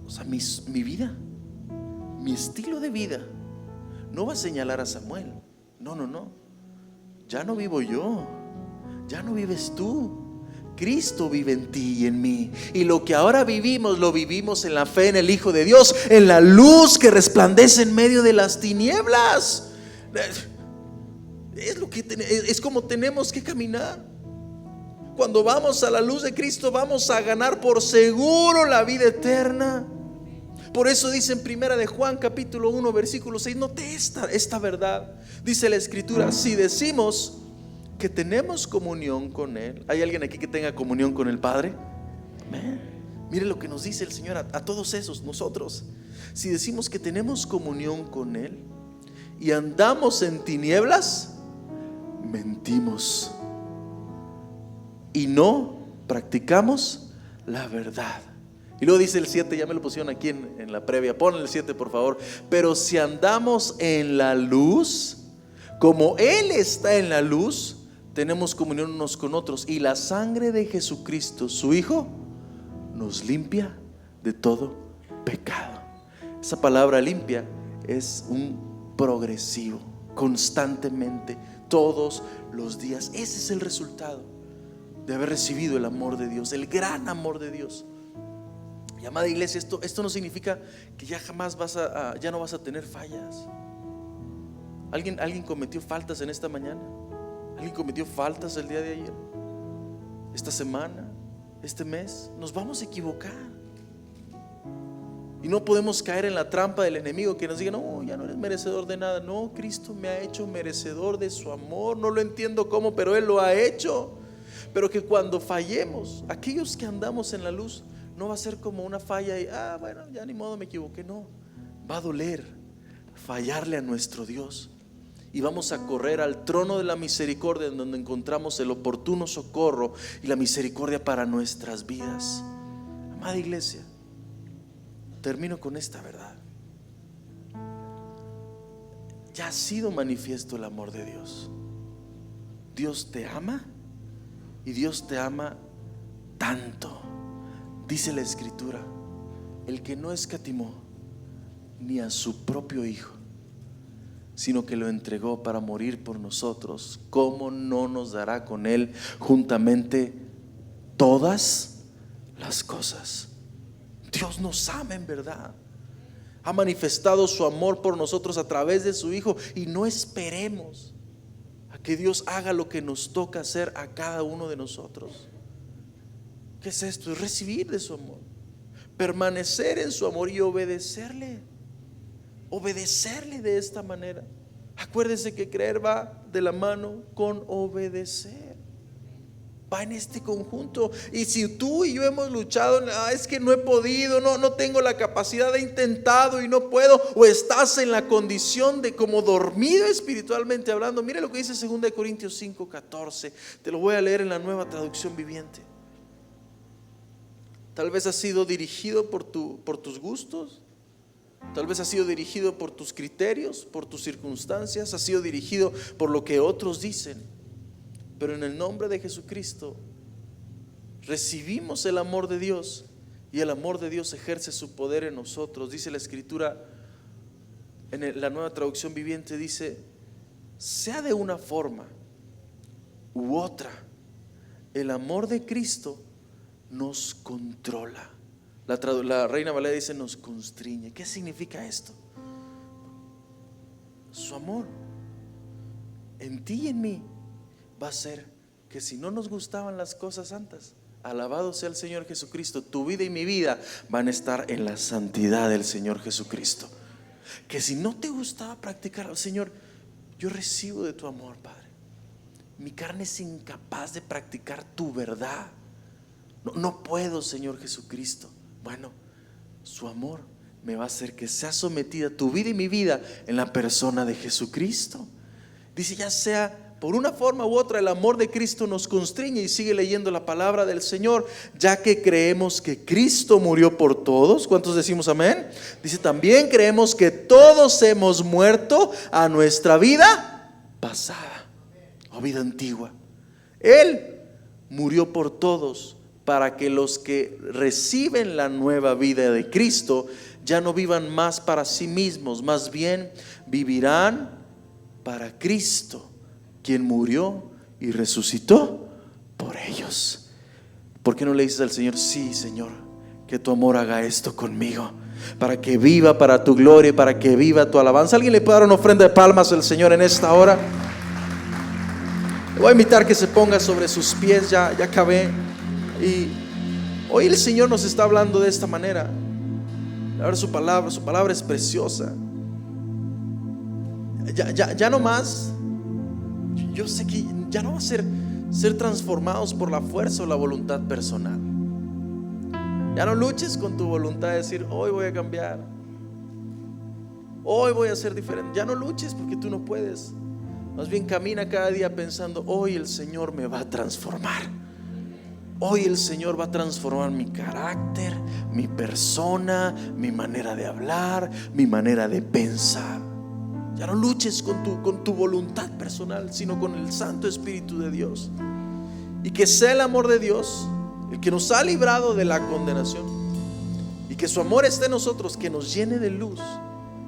O sea, mi vida, mi estilo de vida no va a señalar a Samuel. No. Ya no vivo yo, ya no vives tú. Cristo vive en ti y en mí. Y lo que ahora vivimos, lo vivimos en la fe en el Hijo de Dios, en la luz que resplandece en medio de las tinieblas. Es como tenemos que caminar. Cuando vamos a la luz de Cristo, vamos a ganar por seguro la vida eterna. Por eso dice en Primera de Juan capítulo 1 versículo 6, note esta verdad. Dice la Escritura: si decimos que tenemos comunión con Él. ¿Hay alguien aquí que tenga comunión con el Padre? Amén. Mire lo que nos dice el Señor a todos esos, nosotros. Si decimos que tenemos comunión con Él y andamos en tinieblas, mentimos y no practicamos la verdad. Y luego dice el 7, ya me lo pusieron aquí en la previa. Pon el 7 por favor. Pero si andamos en la luz, como Él está en la luz, tenemos comunión unos con otros, y la sangre de Jesucristo, su Hijo, nos limpia de todo pecado. Esa palabra limpia es un progresivo, constantemente, todos los días. Ese es el resultado de haber recibido el amor de Dios, el gran amor de Dios. Y amada iglesia, esto no significa que ya jamás ya no vas a tener fallas. ¿Alguien cometió faltas en esta mañana? ¿Alguien cometió faltas el día de ayer? Esta semana, este mes, nos vamos a equivocar. Y no podemos caer en la trampa del enemigo que nos diga: no, ya no eres merecedor de nada. No, Cristo me ha hecho merecedor de su amor. No lo entiendo cómo, pero Él lo ha hecho. Pero que cuando fallemos, aquellos que andamos en la luz, no va a ser como una falla y bueno, ya ni modo, me equivoqué. No, va a doler fallarle a nuestro Dios. Y vamos a correr al trono de la misericordia, en donde encontramos el oportuno socorro y la misericordia para nuestras vidas. Amada iglesia, termino con esta verdad. Ya ha sido manifiesto el amor de Dios. Dios te ama, y Dios te ama tanto. Dice la Escritura: el que no escatimó ni a su propio Hijo, sino que lo entregó para morir por nosotros, ¿cómo no nos dará con Él juntamente todas las cosas? Dios nos ama en verdad. Ha manifestado su amor por nosotros a través de su Hijo, y no esperemos a que Dios haga lo que nos toca hacer a cada uno de nosotros. ¿Qué es esto? Es recibir de su amor, permanecer en su amor y obedecerle de esta manera. Acuérdese que creer va de la mano con obedecer. va en este conjunto. Y si tú y yo hemos luchado, es que no he podido, no tengo la capacidad, he intentado y no puedo, o estás en la condición de como dormido espiritualmente hablando, mire lo que dice 2 Corintios 5:14. Te lo voy a leer en la Nueva Traducción Viviente. Tal vez has sido dirigido por tus gustos, tal vez has sido dirigido por tus criterios, por tus circunstancias, has sido dirigido por lo que otros dicen. Pero en el nombre de Jesucristo recibimos el amor de Dios, y el amor de Dios ejerce su poder en nosotros. Dice la Escritura en la Nueva Traducción Viviente, dice: sea de una forma u otra, el amor de Cristo nos controla. La Reina Valera dice: nos constriñe. ¿Qué significa esto? Su amor en ti y en mí va a ser que si no nos gustaban las cosas santas, alabado sea el Señor Jesucristo, tu vida y mi vida van a estar en la santidad del Señor Jesucristo. Que si no te gustaba practicar al Señor, yo recibo de tu amor, Padre. Mi carne es incapaz de practicar tu verdad. No puedo, Señor Jesucristo. Bueno, su amor me va a hacer que sea sometida tu vida y mi vida en la persona de Jesucristo. Dice: ya sea por una forma u otra, el amor de Cristo nos constriñe. Y sigue leyendo la palabra del Señor: ya que creemos que Cristo murió por todos. ¿Cuántos decimos amén? Dice: también creemos que todos hemos muerto a nuestra vida pasada o vida antigua. Él murió por todos, para que los que reciben la nueva vida de Cristo ya no vivan más para sí mismos, más bien vivirán para Cristo, quien murió y resucitó por ellos. ¿Por qué no le dices al Señor: sí, Señor, que tu amor haga esto conmigo, para que viva para tu gloria, para que viva tu alabanza? ¿Alguien le puede dar una ofrenda de palmas al Señor en esta hora? Le voy a invitar que se ponga sobre sus pies. Ya acabé. Y hoy el Señor nos está hablando de esta manera. A ver, su palabra es preciosa. Ya no más. Yo sé que ya no va a ser transformados por la fuerza o la voluntad personal. Ya no luches con tu voluntad de decir: hoy voy a cambiar, hoy voy a ser diferente. Ya no luches porque tú no puedes. Más bien camina cada día pensando: hoy el Señor me va a transformar. Hoy el Señor va a transformar mi carácter, mi persona, mi manera de hablar, mi manera de pensar. Ya no luches con tu voluntad personal, sino con el Santo Espíritu de Dios. Y que sea el amor de Dios el que nos ha librado de la condenación, y que su amor esté en nosotros, que nos llene de luz,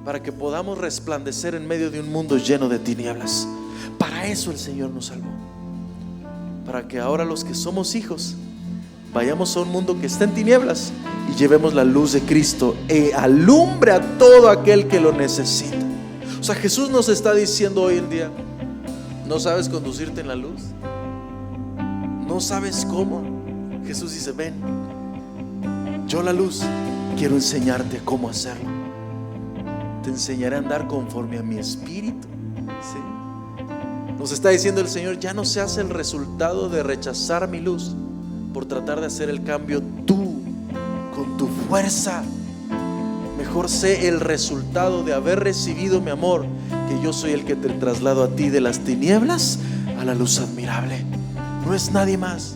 para que podamos resplandecer en medio de un mundo lleno de tinieblas. Para eso el Señor nos salvó, para que ahora los que somos hijos vayamos a un mundo que está en tinieblas y llevemos la luz de Cristo e alumbre a todo aquel que lo necesita. O sea, Jesús nos está diciendo hoy en día: ¿no sabes conducirte en la luz? ¿No sabes cómo? Jesús dice: ven, yo la luz quiero enseñarte cómo hacerlo. Te enseñaré a andar conforme a mi espíritu. ¿Sí? Nos está diciendo el Señor: ya no seas el resultado de rechazar mi luz por tratar de hacer el cambio tú con tu fuerza. Mejor sé el resultado de haber recibido mi amor, que yo soy el que te traslado a ti de las tinieblas a la luz admirable. No es nadie más.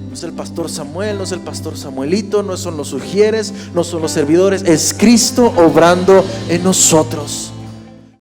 No es el pastor Samuel, no es el pastor Samuelito, no son los sugieres, no son los servidores. Es Cristo obrando en nosotros.